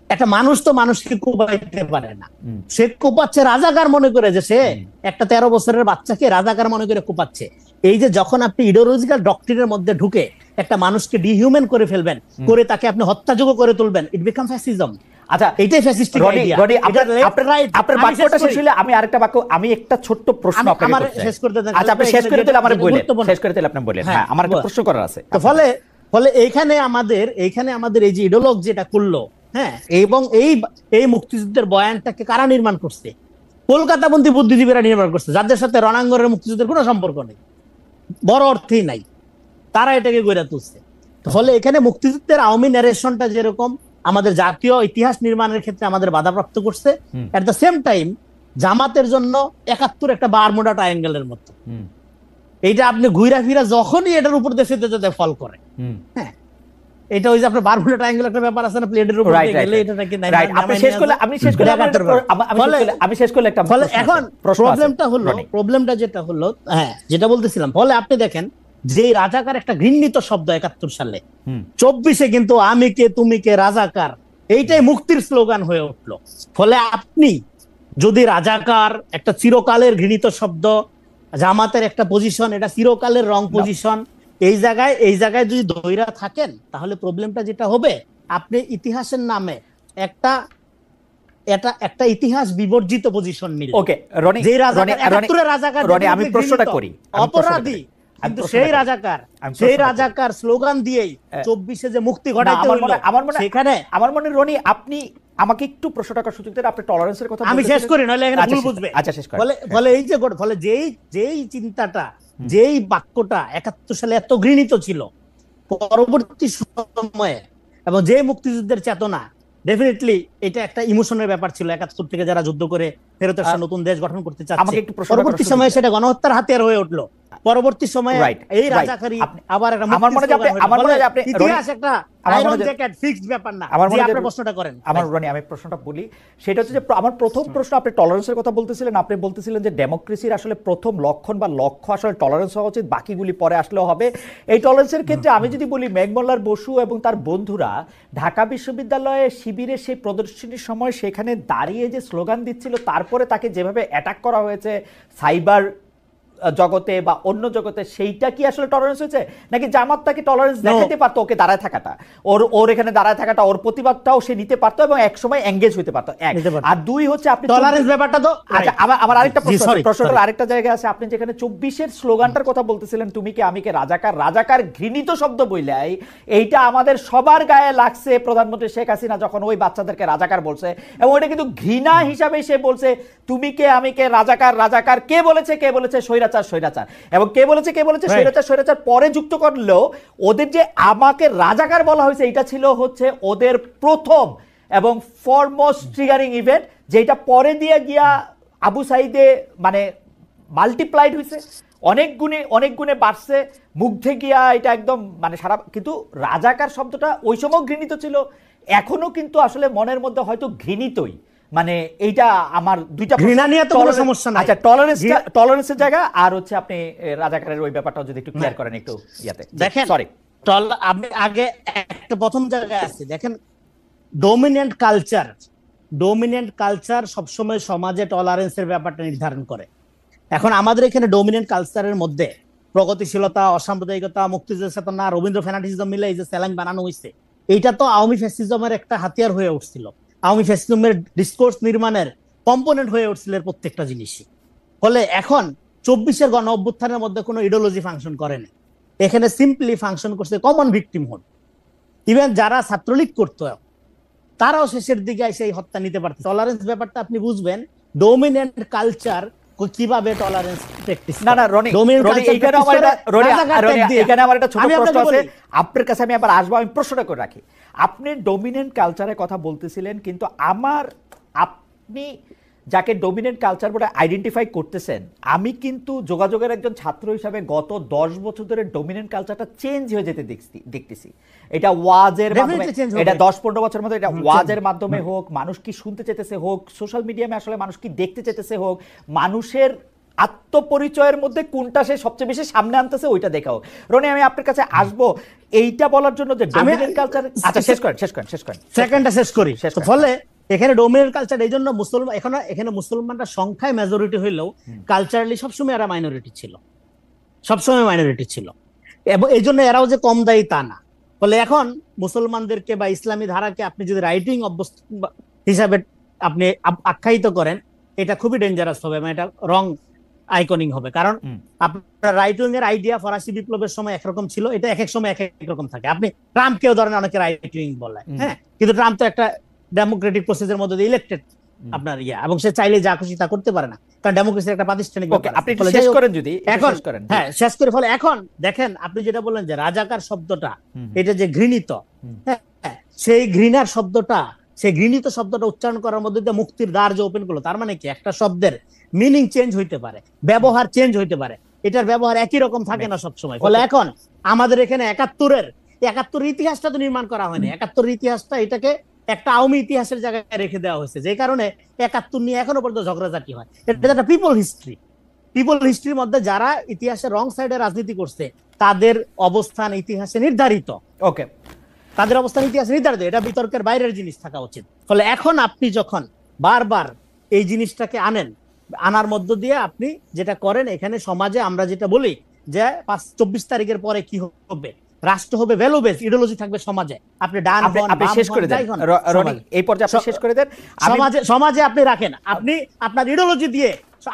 একটা মানুষ তো মানুষকে কোপাইতে পারে না, সে কোপাচ্ছে রাজাকার মনে করে, যে সে একটা 13 বছরের বাচ্চাকে রাজাকার মনে করে কোপাচ্ছে। এই যে যখন আপনি ইডিওলজিক্যাল ডক্ট্রিনের মধ্যে ঢুকে একটা মানুষকে ডিহিউম্যান করে ফেলবেন, করে তাকে আপনি হত্যাযোগ্য করে তুলবেন, ইট বিকাম ফ্যাসিজম। আচ্ছা, এটাই ফ্যাসিস্টিক আইডিয়া। আপনার বাক্যটা শেষ হলে আমি আরেকটা বাক্য, আমি একটা ছোট্ট প্রশ্ন আপনাকে শেষ করতে দেন। আচ্ছা, আপনি শেষ করে দিলে আমারে বলেন, শেষ করে দিলে আপনি বলেন। হ্যাঁ, আমার একটা প্রশ্ন করার আছে। তো ফলে এইখানে আমাদের এই যে ইডিওলজি যেটা করলো, হ্যাঁ, এবং এই মুক্তিযুদ্ধের বয়ানটাকে কারা নির্মাণ করছে? কলকাতাপন্থী বুদ্ধিজীবীরা নির্মাণ করছে, যাদের সাথে রণাঙ্গনের মুক্তিযুদ্ধের কোনো সম্পর্ক নেই, বড় অর্থেই নাই, তারা এটাকে গড়ে তুলছে। ফলে এখানে মুক্তিযুদ্ধের আওয়ামী ন্যারেশনটা যেরকম আমাদের জাতীয় ইতিহাস নির্মাণের ক্ষেত্রে আমাদের বাধাপ্রাপ্ত করছে, এট দ্য সেম টাইম জামাতের জন্য ৭১ একটা বারমুডা ট্রায়াঙ্গেলের মতো। এইটা আপনি ঘুরা ফিরা যখনই এটার উপর দেশে যেতে ফল করে, হ্যাঁ, এটা ওই যে আপনার বারমুডা ট্রায়াঙ্গেল একটা ব্যাপার আছে না, প্লেটের উপর গেলে এটা নাকি আপনি শেষ করলে আমি শেষ করলে একটা। ফলে এখন প্রবলেমটা যেটা হলো, হ্যাঁ, যেটা বলতেছিলাম, ফলে আপনি দেখেন যে রাজাকার একটা ঘৃণিত শব্দ 71 সালে, 24-এ কিন্তু আমি কে তুমি কে রাজাকার এইটাই মুক্তির স্লোগান হয়ে উঠলো। ফলে আপনি যদি রাজাকার একটা চিরকালের ঘৃণিত শব্দ, জামাতের একটা পজিশন, এটা চিরকালের রং পজিশন, এই জায়গায় যদি দইরা থাকেন তাহলে প্রবলেমটা যেটা হবে, আপনি ইতিহাসের নামে একটা ইতিহাস বিবর্জিত পজিশন নিলেন। ওকে রনি, যে রাজাকার রনি আমি প্রশ্নটা করি, অপরাধী কিন্তু সেই রাজাকার স্লোগান দিয়েই 24-এ যে মুক্তি ঘটাইতে হলো, আমার মনে রনি আপনি আমাকে একটু প্রশ্নটা করার সুযোগ দেন। আপনি টলারেন্সের কথা আমি শেষ করি, নইলে এখানে ভুল বুঝবে। আচ্ছা শেষ করেন। ফলে এই যে ফলে যেই চিন্তাটা, যেই বাক্যটা 71 সালে এত ঘৃণিত ছিল, পরবর্তী সময়ে এবং যে মুক্তিযুদ্ধের চেতনা, ডেফিনেটলি এটা একটা ইমোশনের ব্যাপার ছিল। 71 থেকে যারা যুদ্ধ করে ফেরত আসছে, নতুন দেশ গঠন করতে চাচ্ছে, পরবর্তী সময়ে সেটা গণহত্যার হাতিয়ার হয়ে উঠলো। পরবর্তী সময়ে এই রাজাকারী আবার একটা ইতিহাস, একটা আয়রন জ্যাকেট ফিক্সড ব্যাপার না। আপনি প্রশ্নটা করেন। আমি প্রশ্নটা বলি, সেটা হচ্ছে যে আমার প্রথম প্রশ্ন, আপনি টলারেন্সের কথা বলতেছিলেন, আপনি বলতেছিলেন যে ডেমোক্রেসির আসলে প্রথম লক্ষণ বা লক্ষ্য আসলে টলারেন্স হওয়া উচিত, বাকিগুলি পরে আসলেও হবে। এই টলারেন্সের ক্ষেত্রে আমি যদি বলি, মেঘমল্লার বসু এবং তার বন্ধুরা ঢাকা বিশ্ববিদ্যালয়ে শিবিরের সেই প্রদর্শনীর সময় সেখানে দাঁড়িয়ে যে স্লোগান দিচ্ছিল, তারপরে তাকে যেভাবে অ্যাটাক করা হয়েছে সাইবার জগতে বা অন্য জগতে, সেইটা কি আসলে টলারেন্স হয়েছে, নাকি জামাত তাকে টলারেন্স দেখাতে পারতো, ওকে দাঁড়ায় থাকাটা, ওর এখানে দাঁড়ায় থাকাটা, ওর প্রতিবাদটাও সে নিতে পারতো এবং এক সময় এঙ্গেজ হইতে পারতো, এক। আর দুই হচ্ছে আপনি টলারেন্স ব্যাপারটা তো, আচ্ছা আমার আরেকটা প্রশ্নটার আরেকটা জায়গায় আছে। আপনি যেখানে 24-এর স্লোগানটার কথা বলতেছিলেন, তুমি কে আমি কে রাজাকার ঘৃণিত শব্দ বইলাই, এইটা আমাদের সবার গায়ে লাগছে প্রধানমন্ত্রী শেখ হাসিনা যখন ওই বাচ্চাদেরকে রাজাকার বলছে, এবং ওইটা কিন্তু ঘৃণা হিসাবে সে বলছে, তুমি কে আমি কে রাজাকার কে বলেছে স্বৈরাচার, এবং কে বলেছে স্বৈরাচার পরে যুক্ত করলেও ওদের যে আমাকে রাজাকার বলা হয়েছে, এটা ছিল হচ্ছে ওদের প্রথম এবং ফরমোস্ট ট্রিগারিং ইভেন্ট, যেটা পরে দিয়ে গিয়া আবু সাইদে মানে মাল্টিপ্লাইড হয়েছে, অনেক গুণে বাড়ছে, মুগ্ধে গিয়া এটা একদম মানে সারা। কিন্তু রাজাকার শব্দটা ওই সময় ঘৃণিত ছিল, এখনো কিন্তু আসলে মনের মধ্যে হয়তো ঘৃণিতই। মানে এইটা আমার দুইটা ঘৃণা নিয়ে তো কোনো সমস্যা নাই। আচ্ছা টলারেন্সের জায়গা আর হচ্ছে আপনি রাজাকারের ওই ব্যাপারটাও যদি একটু ক্লিয়ার করেন একটু ইয়াতে। দেখেন সরি আপনি আগে একটা প্রথম জায়গায় আছে, দেখেন ডমিনেন্ট কালচার সবসময় সমাজে টলারেন্সের ব্যাপারটা নির্ধারণ করে। এখন আমাদের এখানে ডমিনেন্ট কালচারের মধ্যে প্রগতিশীলতা, অসাম্প্রদায়িকতা, মুক্তিযুদ্ধের চেতনা, রবীন্দ্র ফ্যানাটিজম মিলে এই যে স্যালাইন বানানো হয়েছে, এইটা তো আওয়ামী ফ্যাসিজমের একটা হাতিয়ার হয়ে উঠছিল, আওয়ামী ফ্যাসিজমের ডিসকোর্স নির্মাণের কম্পোনেন্ট হয়ে উঠছিল প্রত্যেকটা জিনিসই। ফলে এখন 24-এর গণ অভ্যুত্থানের মধ্যে কোনো ইডিওলজি ফাংশন করে না, এখানে সিম্পলি ফাংশন করছে কমন ভিকটিমহুড। ইভেন যারা ছাত্রলীগ করতো তারাও শেষের দিকে এসে এই হত্যা নিতে পারত। টলারেন্স ব্যাপারটা আপনি বুঝবেন, ডমিনেন্ট কালচার কিভাবে টলারেন্স প্র্যাকটিস। না রনি, এখানে আমার একটা ছোট প্রশ্ন আছে আপনার কাছে, আমি আবার আসবো, আমি প্রশ্নটা করে রাখি। আপনি ডমিনেন্ট কালচারের কথা বলতেছিলেন, কিন্তু আপনি যাকে ডমিনেন্ট কালচার বলে আইডেন্টিফাই করতেছেন, আমি কিন্তু যোগাযোগের একজন ছাত্র হিসাবে গত 10 বছর ধরে ডমিনেন্ট কালচারটা চেঞ্জ হয়ে যেতে দেখতেছি। এটা ওয়াজের মাধ্যমে, এটা 10-15 বছরের মধ্যে এটা ওয়াজের মাধ্যমে হোক, মানুষ কি শুনতে চাইতেছে হোক, সোশ্যাল মিডিয়ামে আসলে মানুষ কি দেখতে চাইতেছে হোক, মানুষের আত্মপরিচয়ের মধ্যে কোনটা সে সবচেয়ে বেশি সামনে আনতেছে ওইটা দেখাও। রনি, আমি আপনার কাছে আসবো এইটা বলার জন্য যে ডমিনেন্ট কালচার। আচ্ছা শেষ করেন সেকেন্ডটা শেষ করি। ফলে এখানে ডোমিনেন্ট কালচার, এই জন্য এখানে মুসলমানরা সংখ্যায় মেজরিটি হইলেও কালচারালি সবসময় এরা মাইনরিটি ছিল, এবং এই জন্য এরাও যে কম দায়ী তা না। ফলে এখন মুসলমানদেরকে বা ইসলামী ধারাকে আপনি যদি রাইটিং হিসাবে আপনি আখ্যায়িত করেন, এটা খুবই ডেঞ্জারাস হবে, মানে এটা রং আইকনিং হবে। কারণ আপনার রাইট উইং এর আইডিয়া ফরাসি বিপ্লবের সময় একরকম ছিল, এটা এক এক সময় এক এক রকম থাকে। আপনি ট্রাম্পকেও ধরেন অনেকে রাইট উইং বলে, হ্যাঁ, কিন্তু ট্রাম্প তো একটা ডেমোক্রেটিক প্রসেসের মধ্যে দিয়ে ইলেক্টেড আপনার এবং সে চাইলে যা খুশি তা করতে পারে না, কারণ ডেমোক্রেসির একটা প্রাতিষ্ঠানিক ব্যাপার। আপনি শেষ করেন যদি এখন, হ্যাঁ শেষ করে। ফলে এখন দেখেন আপনি যেটা বললেন যে রাজাকার শব্দটা এটা যে ঘৃণিত, হ্যাঁ, সেই ঘৃণার শব্দটা, সেই ঘৃণিত শব্দটা উচ্চারণ করার মধ্যে দিয়ে মুক্তির দ্বার যে ওপেন করলো, তার মানে কি একটা শব্দের মিনিং চেঞ্জ হইতে পারে, ব্যবহার চেঞ্জ হইতে পারে, এটার ব্যবহার একই রকম থাকে না সবসময়। ফলে এখন আমাদের এখানে 71-এর ইতিহাসটা তো নির্মাণ করা হয়নি, 71-এর ইতিহাসটা এটাকে একটা আওয়ামী ইতিহাসের জায়গায় রেখে দেওয়া হয়েছে, যে কারণে 71 নিয়ে এখনো পর্যন্ত ঝগড়াঝাটি হয়। এটা একটা পিপল হিস্ট্রি, পিপল হিস্ট্রির মধ্যে যারা ইতিহাসের রং সাইডে রাজনীতি করছে তাদের অবস্থান ইতিহাসে নির্ধারিত। ওকে, তাদের অবস্থান ইতিহাসে নির্ধারিত, এটা বিতর্কের বাইরের জিনিস থাকা উচিত। ফলে এখন আপনি যখন বারবার এই জিনিসটাকে আনার মধ্য দিয়ে আপনি যেটা করেন, এখানে সমাজে আমরা যেটা বলি যে 24 তারিখের পরে কি হবে, রাষ্ট্র হবে ভ্যালু বেস, ইডিওলজি থাকবে সমাজে। আপনি ডান আপনি শেষ করে দেন রনি, এই পর্যায়ে আপনি শেষ করে দেন। সমাজে আপনি রাখেন, আপনি আপনার ইডিওলজি দিয়ে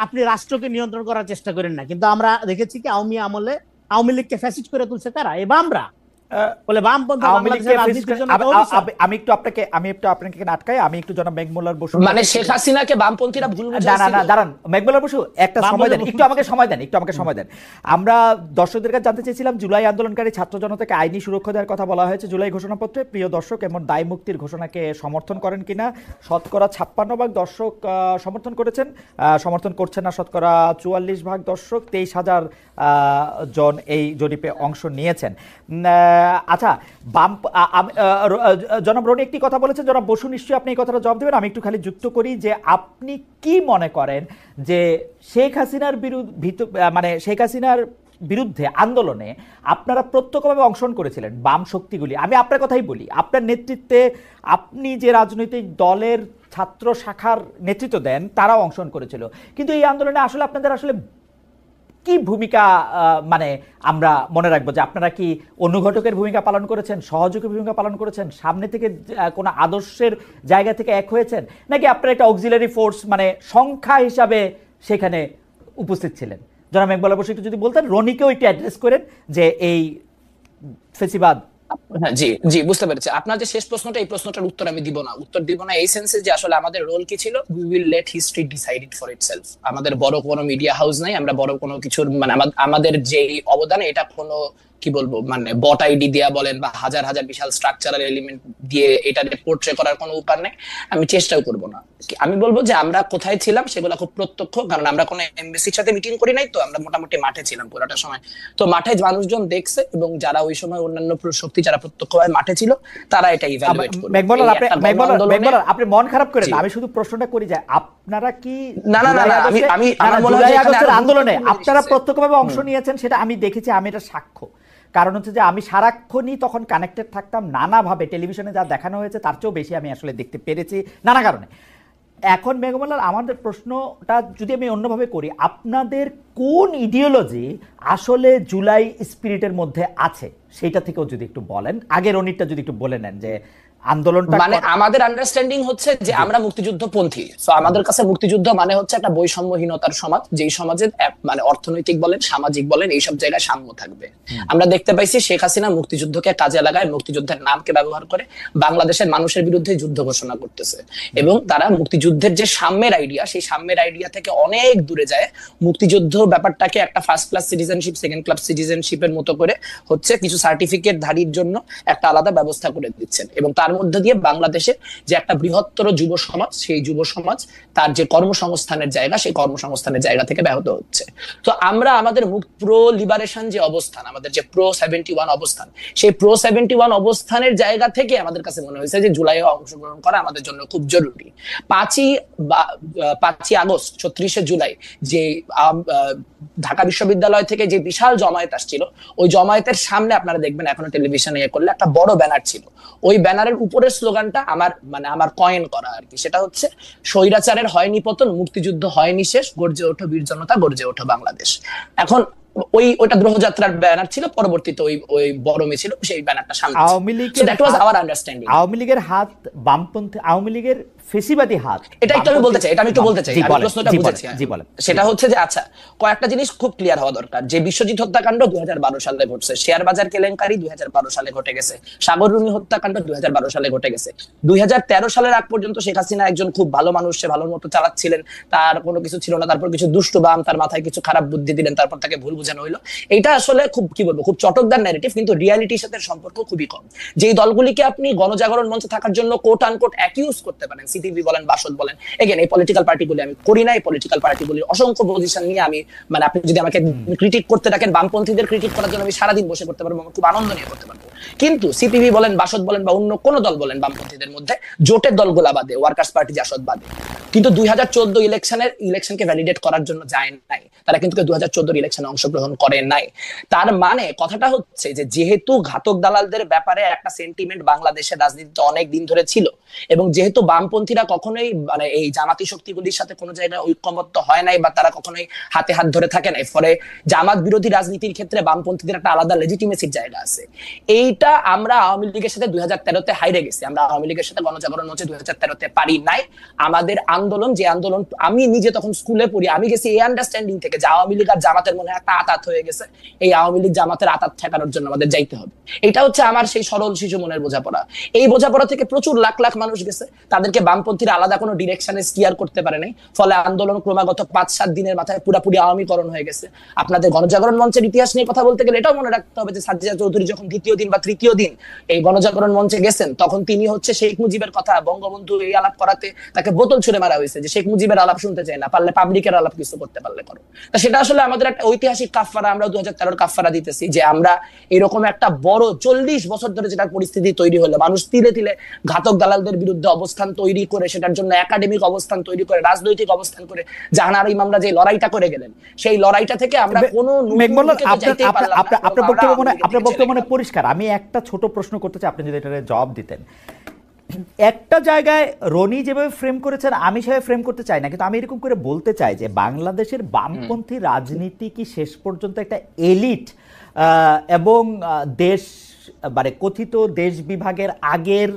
আপনি রাষ্ট্রকে নিয়ন্ত্রণ করার চেষ্টা করেন না। কিন্তু আমরা দেখেছি কি আওয়ামী আমলে আওয়ামী লীগকে ফ্যাসিস্ট করে তুলছে কারা? এই বামরা। বলে বামপন্থী বাংলাদেশের রাজনীতির জন্য আমি একটু আপনাকে আটকাই, আমি একটু জনাব মেঘমুল্লার বসু, মানে শেখ হাসিনাকে বামপন্থীরা ভুল বুঝাইছিল। না দাঁড়ান মেঘমুল্লার বসু, একটা সময় দেন, একটু আমাকে সময় দেন। আমরা দর্শকদের কাছে জানতে চেয়েছিলাম, জুলাই আন্দোলনকারী ছাত্র জনতাকে আইনি সুরক্ষা দেওয়ার কথা বলা হয়েছে জুলাই ঘোষণাপত্রে। প্রিয় দর্শক, এমন দায় মুক্তির ঘোষণাকে সমর্থন করেন কিনা? শতকরা 56% দর্শক সমর্থন করেছেন, সমর্থন করছেন না শতকরা 44% দর্শক। 23,000 জন এই জরিপে অংশ নিয়েছেন। আচ্ছা, জনাব রনি একটি কথা বলেছেন, জনাব বসু নিশ্চয়ই আপনি এই কথাটা জবাব দেবেন। আমি একটু খালি যুক্ত করি যে আপনি কি মনে করেন যে শেখ হাসিনার বিরুদ্ধে আন্দোলনে আপনারা প্রত্যক্ষভাবে অংশগ্রহণ করেছিলেন বাম শক্তিগুলি। আমি আপনার কথাই বলি, আপনার নেতৃত্বে আপনি যে রাজনৈতিক দলের ছাত্র শাখার নেতৃত্ব দেন তারাও অংশগ্রহণ করেছিল, কিন্তু এই আন্দোলনে আসলে আপনাদের আসলে কি ভূমিকা, মানে আমরা মনে রাখবো যে আপনারা কি অনুঘটকের ভূমিকা পালন করেছেন, সহযোগী ভূমিকা পালন করেছেন, সামনে থেকে কোনো আদর্শের জায়গা থেকে এক হয়েছেন, নাকি আপনারা একটা অক্সিলারি ফোর্স মানে সংখ্যা হিসাবে সেখানে উপস্থিত ছিলেন? জনাব মেঘবালা বসু একটু যদি বলতেন, রনিকেও একটু অ্যাড্রেস করেন যে এই ফেসিবাদ। হ্যাঁ, জি বুঝতে পেরেছি। আপনার যে শেষ প্রশ্নটা, এই প্রশ্নটার উত্তর আমি দিব না এই সেন্সে যে আসলে আমাদের রোল কি ছিল, we will late history decide it for itself. আমাদের বড় কোনো মিডিয়া হাউস নাই, আমরা বড় কোনো কিছুর মানে আমাদের যে অবদান, এটা কোনো কি বলবো মানে বট আইডি দেয়া বলেন বা হাজার হাজার বিশাল স্ট্রাকচারাল এলিমেন্ট দিয়ে এটা পোর্ট্রে করার কোনো উপায় নেই, আমি চেষ্টাও করব না। আমি বলবো যে আমরা কোথায় ছিলাম সেগুলো খুব প্রত্যক্ষ, কারণ আমরা কোনো এমবিসির সাথে মিটিং করি নাই, তো আমরা মোটামুটি মাঠে ছিলাম পুরোটা সময়। তো মাঠে মানুষজন দেখছে, এবং যারা ওই সময় অন্যান্য শক্তি যারা প্রত্যক্ষভাবে মাঠে ছিল তারা এটা ইভ্যালুয়েট করবে। মেঘবালা আপনি মন খারাপ করেন না, আমি শুধু প্রশ্নটা করি যে আপনারা কি আমি আমার মনে হয় আগস্টের আন্দোলনে আপনারা প্রত্যক্ষভাবে অংশ নিয়েছেন, সেটা আমি দেখেছি, আমি এটা সাক্ষ্য। কারণ হচ্ছে যে আমি সারাক্ষণই তখন কানেক্টেড থাকতাম, নানাভাবে টেলিভিশনে যা দেখানো হয়েছে তার চেয়েও বেশি আমি আসলে দেখতে পেরেছি নানা কারণে। এখন মেঘমালার আমাদের প্রশ্নটা যদি আমি অন্যভাবে করি, আপনাদের কোন ইডিওলজি আসলে জুলাই স্পিরিটের মধ্যে আছে সেইটা থেকেও যদি একটু বলেন। আগের রনিরটা যদি একটু বলে নেন যে আন্দোলনটা, মানে আমাদের আন্ডারস্ট্যান্ডিং হচ্ছে যে আমরা মুক্তিযুদ্ধ পন্থী। সো আমাদের কাছে মুক্তিযুদ্ধ মানে হচ্ছে একটা বৈষম্যহীনতার সমাজ, যেই সমাজে মানে অর্থনৈতিক বলেন, সামাজিক বলেন, এইসব জায়গায় সাম্য থাকবে। আমরা দেখতে পাইছি শেখ হাসিনা মুক্তিযুদ্ধকে কাজে লাগায়, মুক্তিযুদ্ধের নামকে ব্যবহার করে বাংলাদেশের মানুষের বিরুদ্ধে যুদ্ধ ঘোষণা করতেছে, এবং তারা মুক্তিযুদ্ধের যে সাম্যের আইডিয়া, সেই সাম্যের আইডিয়া থেকে অনেক দূরে যায়। মুক্তিযুদ্ধ ব্যাপারটাকে একটা first class citizenship, second class সিটিজেনশিপের মতো করে হচ্ছে কিছু সার্টিফিকেট ধারীর জন্য একটা আলাদা ব্যবস্থা করে দিচ্ছেন, এবং তার মধ্যে দিয়ে বাংলাদেশের যে একটা বৃহত্তর যুব সমাজ, সেই যুব সমাজ তার যে কর্মসংস্থানের জায়গা, সেই কর্মসংস্থানের জায়গা থেকে ব্যাহত হচ্ছে। তো আমরা আমাদের প্রো লিবারেশন যে অবস্থান, আমাদের যে প্রো 71 অবস্থান, সেই প্রো 71 অবস্থানের জায়গা থেকে আমাদের কাছে মনে হয়েছে যে জুলাইয়ে অংশগ্রহণ করা আমাদের জন্য খুব জরুরি। 5ই আগস্ট 36শে জুলাই যে ঢাকা বিশ্ববিদ্যালয় থেকে যে বিশাল জমায়েত আসছিল, ওই জমায়েতের সামনে আপনারা দেখবেন এখনো টেলিভিশনে করলে একটা বড় ব্যানার ছিল। ওই ব্যানারের উপরের স্লোগানটা আমার কয়েন করা আর কি, সেটা হচ্ছে স্বৈরাচারের হয়নি পতন, মুক্তিযুদ্ধ হয়নি শেষ, গর্জে ওঠো বীর জনতা, গর্জে ওঠো বাংলাদেশ। এখন ওইটা গ্রহযাত্রার ব্যানার ছিল, পরবর্তীতে ওই বড় মিছিল সেই ব্যানারটা সামনে। আওয়ামী লীগের হাত বামপন্থী, আওয়ামী লীগের ফেসিবাদী হাত, এটা একটু আমি বলতে চাই, আমি প্রশ্নটা বুঝেছি। সেটা হচ্ছে যে আচ্ছা, কয়েকটা জিনিস খুব ক্লিয়ার হওয়া দরকার। যে বিশ্বজিৎ হত্যাকাণ্ড 2012 সালে ঘটছে, শেয়ার বাজার কেলেঙ্কারি 2012 সালে ঘটে গেছে, সাগর রুনি হত্যাকাণ্ড 2012 সালে ঘটে গেছে। 2013 সালের আগ পর্যন্ত শেখ হাসিনা একজন খুব ভালো মানুষ, সে ভালোর মতো চালাচ্ছিলেন, তার কোনো কিছু ছিল না। তারপর কিছু দুষ্ট বাম তার মাথায় কিছু খারাপ বুদ্ধি দিলেন, তারপর তাকে ভুল বোঝানো হইলো। এটা আসলে খুব কি বলবো, খুব চটকদার ন্যারেটিভ, কিন্তু রিয়ালিটির সাথে সম্পর্ক খুবই কম। যেই দলগুলিকে আপনি গণজাগরণ মঞ্চে থাকার জন্য কোট আনকোট অ্যাকিউজ করতে পারেন, সিটিভি বলেন, বাসদ বলেন, এগেন এই পলিটিক্যাল পার্টিগুলি আমি করি না, এই পলিটিক্যাল পার্টিগুলির অসংখ্য পজিশন নিয়ে আমি মানে আপনি যদি আমাকে ক্রিটিক করতে রাখেন, বামপন্থীদের ক্রিটিক করার জন্য আমি সারাদিন বসে করতে পারবো, খুব আনন্দ নিয়ে করতে পারবো। কিন্তু সিপিবি বলেন, বাসদ বলেন, বা অন্য কোন দল বলেন বামপন্থীদের মধ্যে, জোটের দলগুলা বাদে, ওয়ার্কার্স পার্টি, জাসদ বাদে, কিন্তু 2014 ইলেকশনকে ভ্যালিডেট করার জন্য যায় নাই, তারা কিন্তু 2014 ইলেকশনে অংশগ্রহণ করে নাই। তার মানে কথাটা হচ্ছে যে যেহেতু ঘাতক দালালদের ব্যাপারে একটা সেন্টিমেন্ট বাংলাদেশের রাজনীতিতে অনেক দিন ধরে ছিল, এবং যেহেতু বামপন্থীরা কখনোই মানে এই জামাতি শক্তিগুলির সাথে কোনো জায়গায় ঐক্যমত্য হয় নাই বা তারা কখনোই হাতে হাত ধরে থাকে নাই, ফলে জামাত বিরোধী রাজনীতির ক্ষেত্রে বামপন্থীদের একটা আলাদা লেজিটিমেসির জায়গা আছে। এইটা আমরা আওয়ামী লীগের সাথে 2013-তে হাইরে গেছি। আমরা আওয়ামী লীগের সাথে গণজাগরণ মঞ্চে 2013-তে পারি নাই। আমাদের আন্দোলন, যে আন্দোলন আমি নিজে তখন স্কুলে পড়ি, আমি গেছি এই আন্ডারস্ট্যান্ডিং থেকে যে আওয়ামী লীগ আর জামাতের মনে একটা আতাত হয়ে গেছে, এই আওয়ামী লীগ জামাতের আতাত ঠেকানোর জন্য আমাদের যাইতে হবে। এটা হচ্ছে আমার সেই সরল শিশু মনের বোঝাপড়া। এই বোঝাপড়া থেকে প্রচুর লাখ লাখ মানুষ গেছে, তাদেরকে বামপন্থীরা আলাদা কোনো ডিরেকশনে স্টিয়ার করতে পারে নাই, ফলে আন্দোলন ক্রমাগত 5-7 দিনের মাথায় পুরাপুরি আওয়ামীকরণ হয়ে গেছে। আপনাদের গণজাগরণ মঞ্চের ইতিহাস নিয়ে কথা বলতে গেলে এটাও মনে রাখতে হবে যে সাজ্জাদ চৌধুরী যখন 2য় দিন বা 3য় দিন এই গণজাগরণ মঞ্চে গেছেন, তখন তিনি হচ্ছে শেখ মুজিবের কথা বঙ্গবন্ধু এই আলাপ করাতে তাকে বোতল ছুড়ে মারা হয়েছে যে শেখ মুজিবের আলাপ শুনতে চায় না, পারলে পাবলিকের আলাপ কিছু করতে পারলে করো। তা সেটা আসলে আমাদের একটা ঐতিহাসিক কাফফারা, আমরা 2013 কাফফারা দিতেছি যে আমরা এরকম একটা বড় 40 বছর ধরে যেটা পরিস্থিতি তৈরি হলো, মানুষ তিলে তিলে ঘাতক দালালদের বিরুদ্ধে অবস্থান তৈরি করে, সেটার জন্য একাডেমিক অবস্থান তৈরি করে, রাজনৈতিক অবস্থান করে জাহানারা ইমামরা যে লড়াইটা করে গেলেন, সেই লড়াইটা থেকে আমরা কোনো আপনার বক্তব্য মানে পরিষ্কার। আমি একটা ছোট প্রশ্ন করতে চাই, আপনি যদি এটার জবাব দিতেন। একটা জায়গায় রনি যেভাবে ফ্রেম করেছেন আমি সেভাবে ফ্রেম করতে চাই না, কিন্তু আমি এরকম করে বলতে চাই যে বাংলাদেশের বামপন্থী রাজনীতি কি শেষ পর্যন্ত একটা এলিট এবং দেশ মানে কথিত দেশ বিভাগের আগের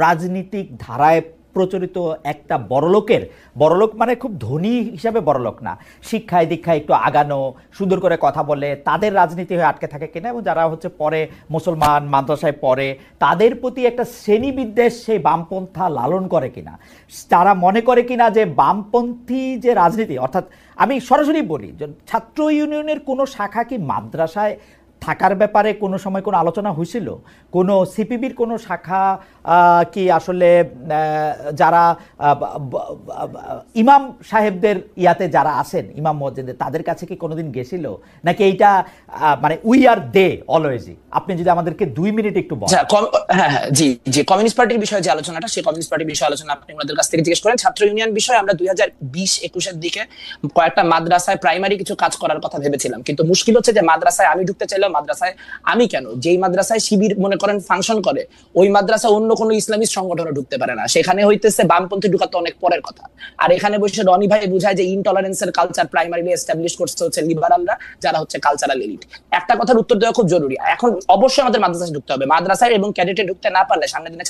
রাজনীতিক ধারায় প্রচলিত একটা বড়লোক মানে খুব ধনী হিসাবে বড়লোক না, শিক্ষায় দীক্ষায় একটু আগানো, সুন্দর করে কথা বলে তাদের রাজনীতি হয়ে আটকে থাকে কিনা, এবং যারা হচ্ছে পরে মুসলমান মাদ্রাসায় পড়ে তাদের প্রতি একটা শ্রেণীবিদ্বেষ সেই বামপন্থা লালন করে কিনা, তারা মনে করে কিনা যে বামপন্থী যে রাজনীতি, অর্থাৎ আমি সরাসরি বলি যে ছাত্র ইউনিয়নের কোনো শাখা কি মাদ্রাসায় থাকার ব্যাপারে কোনো সময় কোনো আলোচনা হয়েছিল? কোনো সিপিবির কোনো শাখা কি আসলে যারা ইমাম সাহেবদের ইয়াতে যারা আছেন ইমাম মসজিদে তাদের কাছে কি কোনোদিন গেছিল, নাকি এইটা মানে উই আর দে অলওয়েজই? আপনি যদি আমাদেরকে 2 মিনিট একটু বলেন। হ্যাঁ জি জি, কমিউনিস্ট পার্টির বিষয়ে যে আলোচনাটা, সেই কমিউনিস্ট পার্টির বিষয়ে আলোচনা আপনি আমাদের কাছ থেকে জিজ্ঞেস করেন। ছাত্র ইউনিয়ন বিষয়ে আমরা 2020-21 দিকে কয়েকটা মাদ্রাসায় প্রাইমারি কিছু কাজ করার কথা ভেবেছিলাম, কিন্তু মুশকিল হচ্ছে যে মাদ্রাসায় আমি ঢুকতে চাইলেও মাদ্রাসায় আমি কেন, যেই মাদ্রাসায় শিবির মনে করেন ফাংশন করে, ওই মাদ্রাসা অন্য কোনো ইসলামিক সংগঠনও ঢুকতে পারে না, সেখানে হইতেছে বামপন্থী ঢুকাতে অনেক পরের কথা। আর এখানে বসে রনি ভাই বুঝায় যে ইনটলারেন্সের কালচার প্রাইমারিলি এস্টাবলিশ করছে হচ্ছে লিবারালরা, যারা হচ্ছে কালচারাল এলিট। একটা কথার উত্তর দেওয়া খুব জরুরি, এখন অবশ্যই আমাদের মাদ্রাসায় ঢুকতে হবে। মাদ্রাসায় এবং ক্যাডেটে ঢুকতে না পারলে সামনের দিনে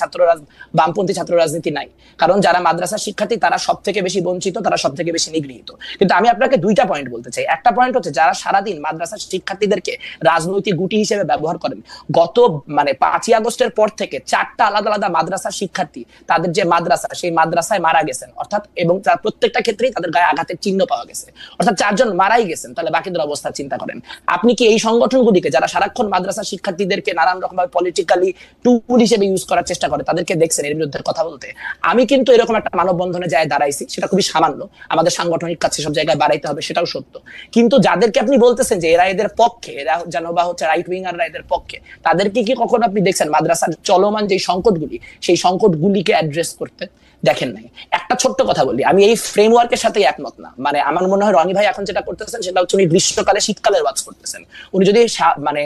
বামপন্থী ছাত্র রাজনীতি নাই, কারণ যারা মাদ্রাসার শিক্ষার্থী তারা সব থেকে বেশি বঞ্চিত, তারা সব থেকে বেশি নিগৃহীত। কিন্তু আমি আপনাকে 2টা পয়েন্ট বলতে চাই। একটা পয়েন্ট হচ্ছে যারা সারাদিন মাদ্রাসার শিক্ষার্থীদেরকে রাজনৈতিক গুটি হিসেবে ব্যবহার করেন, গত মানে 5ই আগস্টের পর থেকে 4টা আলাদা আলাদা মাদ্রাসার শিক্ষার্থী তাদের যে মাদ্রাসা সেই মাদ্রাসায় মারা গেছেন, অর্থাৎ এবং তার প্রত্যেকটা ক্ষেত্রেই তাদের গায়ে আঘাতের চিহ্ন পাওয়া গেছে, অর্থাৎ 4 জন মারাই গেছেন। তাহলে বাকিদের অবস্থা চিন্তা করেন। আপনি কি এই সংগঠনগুলিকে যারা সারাক্ষণ মাদ্রাসার শিক্ষার্থীদেরকে নানান রকম ভাবে পলিটিক্যালি টুল হিসেবে ইউজ করার চেষ্টা করে তাদেরকে দেখছেন এর বিরুদ্ধে কথা বলতে? আমি কিন্তু এরকম একটা মানববন্ধনে যায় দাঁড়াইছি, সেটা খুবই সামান্য, আমাদের সাংগঠনিক কাছে সব জায়গায় বাড়াইতে হবে সেটাও সত্য, কিন্তু যাদেরকে আপনি বলতেছেন যে এরা এদের পক্ষে, এরা যেন বা হচ্ছে রাইট উইঙ্গাররা এদের পক্ষে, তাদেরকে কি কখনো আপনি দেখছেন মাদ্রাসার চলমান যে সংকটগুলি সেই সংকটগুলিকে অ্যাড্রেস করতে? দেখেন নাই। একটা ছোট্ট কথা বলি, আমি এই ফ্রেমওয়ার্কের সাথে একমত না। মানে আমার মনে হয় রনি ভাই এখন যেটা করতেছেন সেটা হচ্ছে উনি গ্রীষ্মকালে শীতকালের ওয়াজ করতেছেন। উনি যদি মানে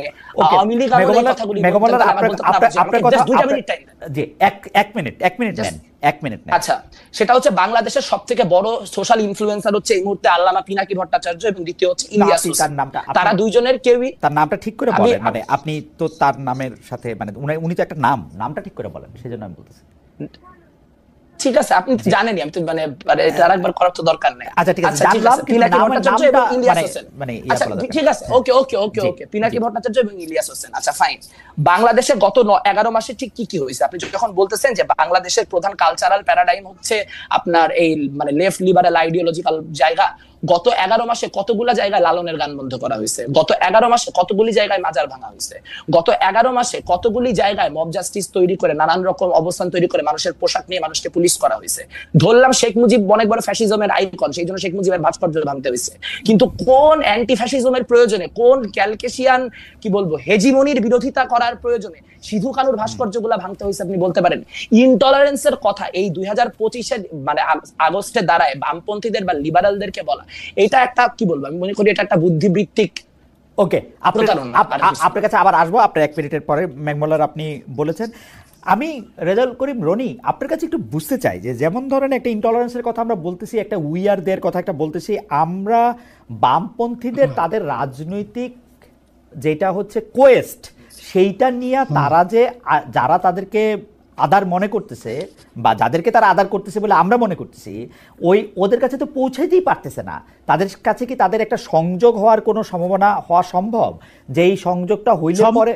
আওয়ামী লীগ আমলের কথাগুলি আচ্ছা, সেটা হচ্ছে বাংলাদেশের সবথেকে বড় সোশ্যাল ইনফ্লুয়েন্সার হচ্ছে এই মুহূর্তে আল্লামা পিনাকি ভট্টাচার্য এবং দ্বিতীয় হচ্ছে ইলিয়াস হোসেন। তারা দুইজনের কেউই তার নামটা ঠিক করে বলেন, মানে আপনি তো তার নামের সাথে মানে উনি তো একটা নামটা ঠিক করে বলেন, সেজন্য আমি বলতেছি। ঠিক আছে, আপনি জানেনই, আমি তো মানে তার একবার করার তো দরকার নেই। আচ্ছা ঠিক আছে, জানলাম পিনাকি ভট্টাচার্য এবং ইলিয়াস হোসেন। আচ্ছা ঠিক আছে, ওকে পিনাকি ভট্টাচার্য এবং ইলিয়াস হোসেন। আচ্ছা ফাইন। বাংলাদেশে গত 11 মাসে ঠিক কি হয়েছে? আপনি যখন বলতেছেন যে বাংলাদেশের প্রধান কালচারাল প্যারাডাইম হচ্ছে আপনার এই মানে লেফট লিবারাল আইডিওলজিক্যাল জায়গা, গত 11 মাসে কতগুলা জায়গায় লালনের গান বন্ধ করা হয়েছে, গত 11 মাসে কতগুলি জায়গায় মাজার ভাঙা হয়েছে, গত 11 মাসে কতগুলি জায়গায় মব জাস্টিস তৈরি করে নানান রকম অবস্থান তৈরি করে মানুষের পোশাক নিয়ে মানুষকে পুলিশ করা হয়েছে। ধরলাম শেখ মুজিব অনেক বড় ফ্যাসিজমের আইকন, সেই জন্য শেখ মুজিবের ভাস্কর্য ভাঙতে হয়েছে, কিন্তু কোন অ্যান্টি ফ্যাসিজমের প্রয়োজনে, কোন ক্যালকেশিয়ান কি বলবো হেজিমনির বিরোধিতা করার প্রয়োজনে সিধু কানুর ভাস্কর্যগুলা ভাঙতে হয়েছে আপনি বলতে পারেন? ইনটলারেন্সের কথা এই 2025-এ মানে আগস্টে দাঁড়ায় বামপন্থীদের বা লিবারালদেরকে বলা, এটা একটা কি বলবো, আমি মনে করি এটা একটা বুদ্ধিবৃত্তিক। ওকে, আপনার কাছে আবার আসবো আপনার 1 মিনিটের পরে। ম্যাকমোলার আপনি বলেছেন, আমি রেজাউল করিম রনি আপনার কাছে একটু বুঝতে চাই যে যেমন ধরেন একটা ইনটলারেন্সের কথা আমরা বলতেছি, একটা উইয়ারদের কথা একটা বলতেছি, আমরা বামপন্থীদের তাদের রাজনৈতিক যেটা হচ্ছে কোয়েস্ট সেইটা নিয়ে তারা যে যারা তাদেরকে আদার মনে করতেছে বা যাদেরকে তারা আদার করতেছে বলে আমরা মনে করতেছি, ওদের কাছে তো পৌঁছাইতেই পারতেছে না। তাদের কাছে কি তাদের একটা সংযোগ হওয়ার কোনো সম্ভাবনা হওয়া সম্ভব? যে এই সংযোগটা হইলে পরে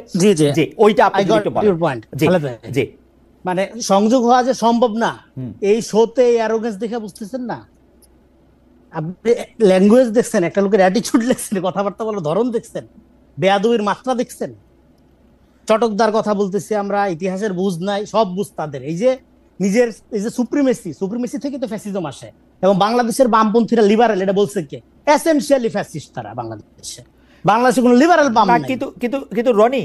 জি ওইটা আপনি একটু বলেন। জি মানে সংযোগ হওয়া যে সম্ভব না, এই শোতে অ্যারোগেন্স দেখে বুঝতেছেন না? আপনি ল্যাঙ্গুয়েজ দেখছেন, একটা লোকের অ্যাটিটিউড দেখছেন, কথাবার্তা বলার ধরন দেখছেন, বেয়াদবির মাত্রা দেখছেন। চটকদার কথা বলতেছি আমরা, ইতিহাসের বুঝ নাই, সব বুঝ তাদের। এই যে নিজের এই যে সুপ্রিমেসি থেকে তো ফ্যাসিজম আসে, এবং বাংলাদেশের বামপন্থীরা লিবারেল, এটা বলছে কে? এসেনশিয়ালি ফ্যাসিস্ট তারা বাংলাদেশে কোনো লিবারেল বাম নাই। কিন্তু রনি,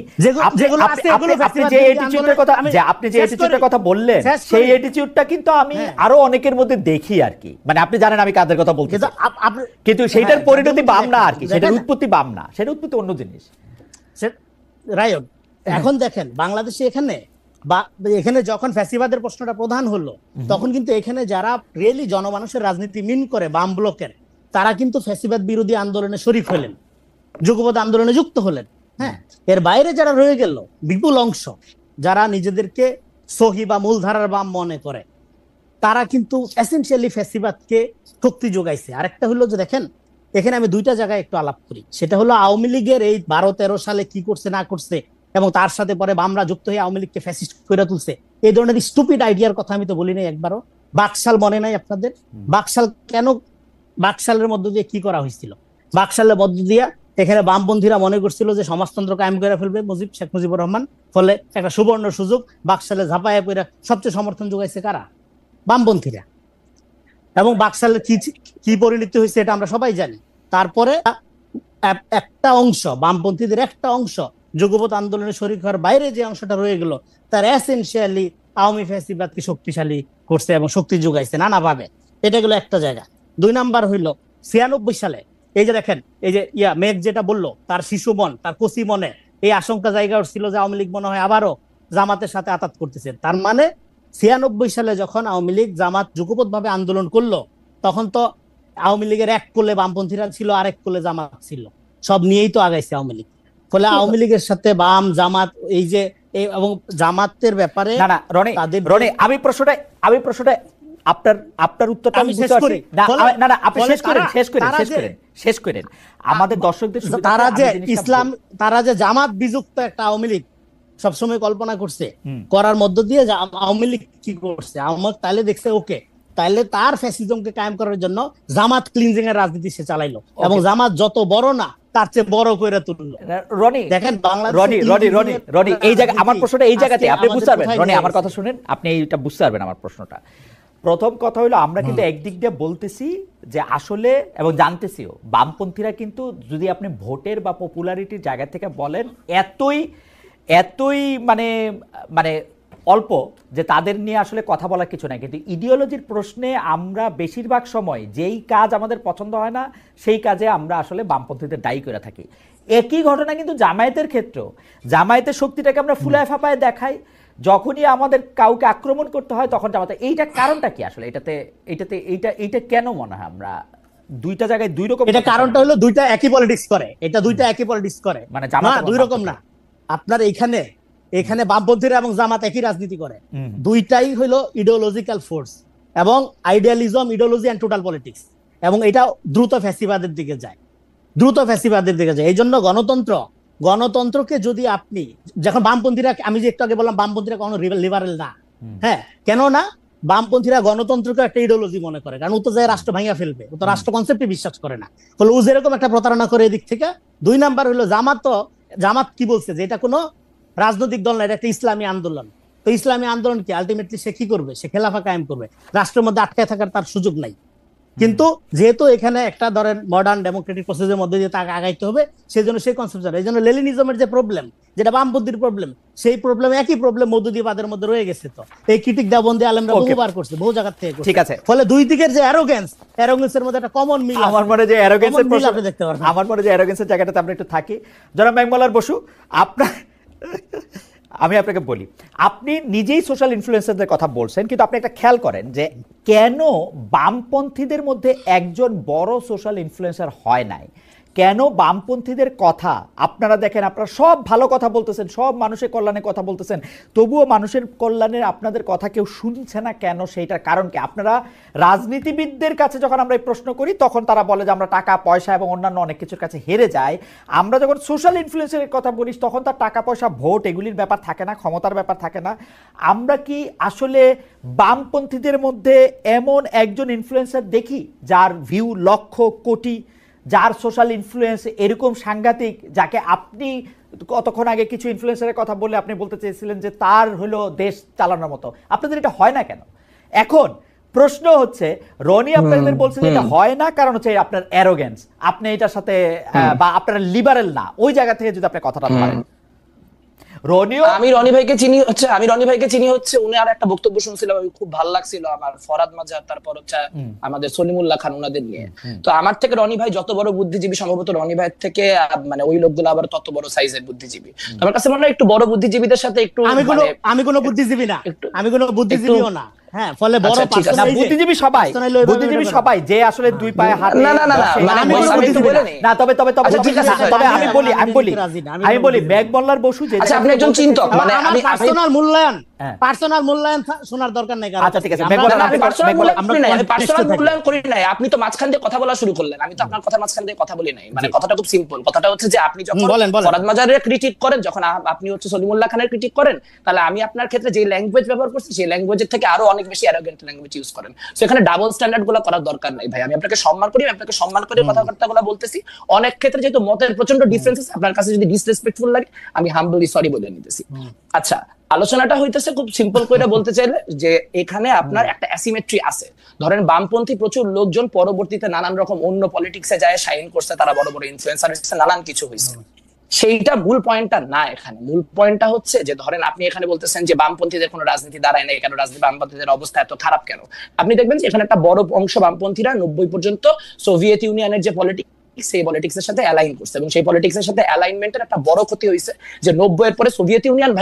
আপনি যে অ্যাটিটিউডের কথা বললেন সেই অ্যাটিটিউডটা কিন্তু আমি আরো অনেকের মধ্যে দেখি আর কি, মানে আপনি জানেন আমি কাদের কথা বলছি, কিন্তু সেইটার পরিণতি বাম না আর কি, সেটার উৎপত্তি বাম না, সেটার উৎপত্তি অন্য জিনিস। রাইট। এখন দেখেন বাংলাদেশে এখানে যখন ফ্যাসিবাদের প্রশ্নটা প্রধান হলো, তখন কিন্তু এখানে যারা রিয়েলি জনমানুষের রাজনীতি মিন করে বাম ব্লকের, তারা কিন্তু ফ্যাসিবাদ বিরোধী আন্দোলনে শরিক হলেন, যুগপৎ আন্দোলনে যুক্ত হলেন। হ্যাঁ, এর বাইরে যারা রয়ে গেল বিপুল অংশ, যারা নিজেদেরকে সহি বা মূলধারার বাম মনে করে, তারা কিন্তু এসেনশিয়ালি ফ্যাসিবাদকে শক্তি যোগাইছে। আরেকটা হলো যে দেখেন, এখানে আমি দুইটা জায়গায় একটু আলাপ করি, সেটা হলো আওয়ামী লীগের এই 12-13 সালে কি করছে না করছে, এবং তার সাথে পরে বামরা যুক্ত হয়ে আওয়ামী লীগকে ফ্যাসিস্ট করে তুলছে, এই ধরনের স্টুপিড আইডিয়ার কথা আমি তো বলি নাই একবারও। বাকশাল মনে নাই আপনাদের? বাকশালের মধ্য দিয়ে কি করা হয়েছিল? বাকশালের মধ্য দিয়ে এখানে বামপন্থীরা মনে করছিল যে সমাজতন্ত্র কায়েম করে ফেলবে শেখ মুজিবুর রহমান, ফলে একটা সুবর্ণ সুযোগ, বাকশালে ঝাঁপাইয়া পড়ে সবচেয়ে সমর্থন যোগাইছে কারা? বামপন্থীরা। এবং বাকশালের কি পরিণতি হয়েছে এটা আমরা সবাই জানি। তারপরে একটা অংশ, বামপন্থীদের একটা অংশ যুগপৎ আন্দোলনে শরিক হওয়ার বাইরে যে অংশটা রয়ে গেল, তার এসেনশিয়ালি আওয়ামী ফ্যাসিবাদকে শক্তিশালী করছে এবং শক্তি যোগাইছে নানাভাবে। এটা গেল একটা জায়গা। 2 নাম্বার হইল 96 সালে এই যে দেখেন, এই যে মেঘ যেটা বললো, তার শিশু মন, তার কচি মনে এই আশঙ্কা জায়গা উঠছিল যে আওয়ামী লীগ মনে হয় আবারও জামাতের সাথে আতাত করতেছে। তার মানে 96 সালে যখন আওয়ামী লীগ জামাত যুগপৎ ভাবে আন্দোলন করলো, তখন তো আওয়ামী লীগের এক কোলে বামপন্থীরা ছিল, আরেক কোলে জামাত ছিল, সব নিয়েই তো আগাইছে আওয়ামী লীগ। ফলে আওয়ামী লীগের সাথে বাম জামাত এই যে এবং জামাতের ব্যাপারে রনি আমি প্রশ্নটা আপনার উত্তরটা আমি শেষ করি। না আপনি শেষ করেন আমাদের দর্শকদের। তারা যে জামাত বিযুক্ত একটা আওয়ামী লীগ সবসময় কল্পনা করছে, করার মধ্য দিয়ে আওয়ামী লীগ কি করছে, আওয়ামী তাহলে দেখছে ওকে, তাহলে তার ফ্যাসিজমকে কায়েম করার জন্য জামাত ক্লিনজিং এর রাজনীতি সে চালাইলো, এবং জামাত যত বড় না তার চেয়ে বড় করে তুললো। রনি দেখেন রনি এই জায়গা আমার প্রশ্নটা এই জায়গাতে আপনি বুঝতে পারবেন। রনি আমার কথা শুনেন, আপনি এইটা বুঝতে পারবেন আমার প্রশ্নটা। প্রথম কথা হলো আমরা কিন্তু একদিক দিয়ে বলতেছি যে আসলে, এবং জানতেছিও, বামপন্থীরা কিন্তু যদি আপনি ভোটের বা পপুলারিটির জায়গা থেকে বলেন এতই মানে অল্প যে তাদের নিয়ে আসলে কথা বলার কিছু নাই। কিন্তু ইডিওলজির প্রশ্নে আমরা বেশিরভাগ সময় যেই কাজ আমাদের পছন্দ হয় না সেই কাজে আমরা আসলে বামপন্থীদের দায়ী করে থাকি। একই ঘটনা কিন্তু জামায়াতের ক্ষেত্রেও, জামায়াতের শক্তিটাকে আমরা ফুলায় ফাঁপায় দেখাই, যখনই আমাদের কাউকে আক্রমণ করতে হয় তখন জামাতে। এইটা কারণটা কি আসলে? এইটা কেন মনে হয় আমরা দুইটা জায়গায় দুই রকম? এটা কারণটা হলো দুইটা একই পলিটিক্স করে, দুইটা একই পলিটিক্স করে, মানে জামাত দুই রকম না। আপনার এখানে বামপন্থীরা এবং জামাত একই রাজনীতি করে, দুইটাই হলো ইডিওলজিক্যাল ফোর্স, এবং idealism, ideology and total politics, এবং এটা দ্রুত ফ্যাসিবাদের দিকে যায়। এই জন্য গণতন্ত্রকে যদি আপনি, যখন বামপন্থীরা, আমি যে একটু আগে বললাম বামপন্থীরা কোনো লিবারেল না, হ্যাঁ কেন না? বামপন্থীরা গণতন্ত্রকে একটা ইডিওলজি মনে করে, কারণ ও তো যায় রাষ্ট্র ভাঙা ফেলবে, ও তো রাষ্ট্র কনসেপ্টে বিশ্বাস করে না। ফলে ও যেরকম একটা প্রতারণা করে এদিক থেকে। 2 নাম্বার হলো জামাত কি বলছে যে এটা কোনো রাজনৈতিক দল না, এটা একটা ইসলামী আন্দোলন। তো ইসলামী আন্দোলন কি আলটিমেটলি সে কি করবে? সে খেলাফা কায়েম করবে, রাষ্ট্রের মধ্যে আটকায় থাকার তার সুযোগ নাই। কিন্তু যেহেতু এখানে একটা ধরেন মডার্ন ডেমোক্রেটিক প্রসেসের মধ্যে দিয়ে তাকে আগাইতে হবে, সেজন্য সেই কনসেপশন, এই জন্য লেনিনিজমের যে প্রবলেম, যেটা বামপন্থীর প্রবলেম, সেই প্রবলেম একই প্রবলেম মধ্যদিবাদের মধ্যে রয়ে গেছে। তো এই ক্রিটিক দেওবন্দি আলেমরা বহুবার করছে, বহু জায়গা থেকে করছে। ঠিক আছে, ফলে দুই দিকের যে অ্যারোগেন্সের মধ্যে একটা কমন মিল, আমার মনে যে অ্যারোগেন্সের প্রশ্ন আপনি দেখতে পারবেন। আমার মনে যে অ্যারোগেন্সের জায়গাটাতে আমরা একটু থাকি। জনাব মেঘমালার বসু, আপনার আমি আপনাকে বলি, আপনি নিজেই সোশ্যাল ইনফ্লুয়েন্সারদের কথা বলছেন, কিন্তু আপনি একটা খেয়াল করেন যে কেন বামপন্থীদের মধ্যে একজন বড় সোশ্যাল ইনফ্লুয়েন্সার হয় নাই? কেন বামপন্থীদের কথা আপনারা দেখেন, আপনারা সব ভালো কথা বলতেছেন, সব মানুষের কল্যাণে কথা বলতেছেন, তবুও মানুষের কল্যাণের আপনাদের কথা কেউ শুনছে না কেন? সেইটার কারণ কি? আপনারা রাজনীতিবিদদের কাছে যখন আমরা এই প্রশ্ন করি, তখন তারা বলে যে আমরা টাকা পয়সা এবং অন্যান্য অনেক কিছুর কাছে হেরে যাই। আমরা যখন সোশ্যাল ইনফ্লুয়েন্সের কথা বলি, তখন তার টাকা পয়সা, ভোট, এগুলির ব্যাপার থাকে না, ক্ষমতার ব্যাপার থাকে না। আমরা কি আসলে বামপন্থীদের মধ্যে এমন একজন ইনফ্লুয়েন্সার দেখি যার ভিউ লক্ষ কোটি, যার সোশ্যাল ইনফ্লুয়েন্স এরকম সাংঘাতিক, যাকে আপনি কতক্ষণ আগে কিছু ইনফ্লুয়েন্সারের কথা বলে আপনি বলতে চেয়েছিলেন যে তার হলো দেশ চালানোর মতো? আপনাদের এটা হয় না কেন? এখন প্রশ্ন হচ্ছে, রনি আপনাদের বলছে যে এটা হয় না কারণ হচ্ছে আপনার অ্যারোগেন্স, আপনি এটার সাথে বা আপনারা লিবারেল না, ওই জায়গা থেকে যদি আপনি কথাটা বলেন। আমি রনি ভাইকে চিনি হচ্ছে উনি আর একটা বক্তব্য শুনছিলাম, খুব ভালো লাগছিল আমার, ফরাদ মাজার, তারপর হচ্ছে আমাদের সলিমুল্লাহ খান, ওনাদের নিয়ে। তো আমার থেকে রনি ভাই যত বড় বুদ্ধিজীবী, সম্ভবত রনি ভাইয়ের থেকে মানে ওই লোকগুলো আবার তত বড় সাইজের বুদ্ধিজীবী। আমার কাছে মনে হয় একটু বড় বুদ্ধিজীবীদের সাথে একটু আমি কোনো বুদ্ধিজীবী না, আমি কোনো বুদ্ধিজীবীও না। হ্যাঁ, ফলে বড় বুদ্ধিজীবী সবাই যে আসলে দুই পায়ে হাত, আমি বলি মেঘমল্লার বসু যে আপনি একজন চিন্তক, মানে আমি পার্সোনাল মূল্যায়ন শোনার দরকার নাই। আচ্ছা ঠিক আছে, পার্সোনাল মূল্যায়ন করি নাই, আপনি তো মাঝখান দিয়ে কথা বলা শুরু করলেন, আমি তো আপনার কথা মাঝখান দিয়ে কথা বলি নাই। মানে কথাটা খুব সিম্পল, কথাটা হচ্ছে যে আপনি যখন ফরাদ মাজারের ক্রিটিক করেন, যখন আপনি হচ্ছে সলিমুল্লাহ খানের ক্রিটিক করেন, তাহলে আমি আপনার ক্ষেত্রে যে ল্যাঙ্গুয়েজ ব্যবহার করছি, সেই ল্যাঙ্গুয়েজের থেকে আরো অনেক বেশি অ্যারোগেন্ট ল্যাঙ্গুয়েজ ইউজ করেন। সো এখানে ডাবল স্ট্যান্ডার্ড গুলো করার দরকার নাই ভাই। আমি আপনাকে সম্মান করি, আপনাকে সম্মান করে কথাবার্তাগুলো বলতেছি। অনেক ক্ষেত্রে যেহেতু মতের প্রচন্ড ডিফারেন্সেস, আপনার কাছে যদি ডিসরেসপেক্টফুল লাগে, আমি হাম্বলি সরি বলে নিতেছি। আচ্ছা, আলোচনাটা হইতেছে খুব সিম্পল করে বলতে চাইলে যে এখানে আপনার একটা অ্যাসিমেট্রি আছে। ধরেন বামপন্থী প্রচুর লোকজন পরবর্তীতে নানান রকম অন্য পলিটিক্সে যায় শাইন করছে, তারা বড় বড় ইনফ্লুয়েন্সার হচ্ছে, নানান কিছু হয়েছে। সেইটা মূল পয়েন্টটা না। এখানে মূল পয়েন্টটা হচ্ছে যে ধরেন আপনি এখানে বলতেছেন যে বামপন্থীদের কোনো রাজনীতি দাঁড়ায় না, কেন রাজনীতি, বামপন্থীদের অবস্থা এত খারাপ কেন? আপনি দেখবেন যে এখানে একটা বড় অংশ বামপন্থীরা 90 পর্যন্ত সোভিয়েত ইউনিয়নের যে পলিটিক্স, সেই পলিটিক্সের সাথে অ্যালাইন করছে, এবং সেই পলিটিক্সের সাথে অ্যালাইনমেন্টের একটা বড় ক্ষতি হয়েছে যে 90 এর পরে সোভিয়েত ইউনিয়ন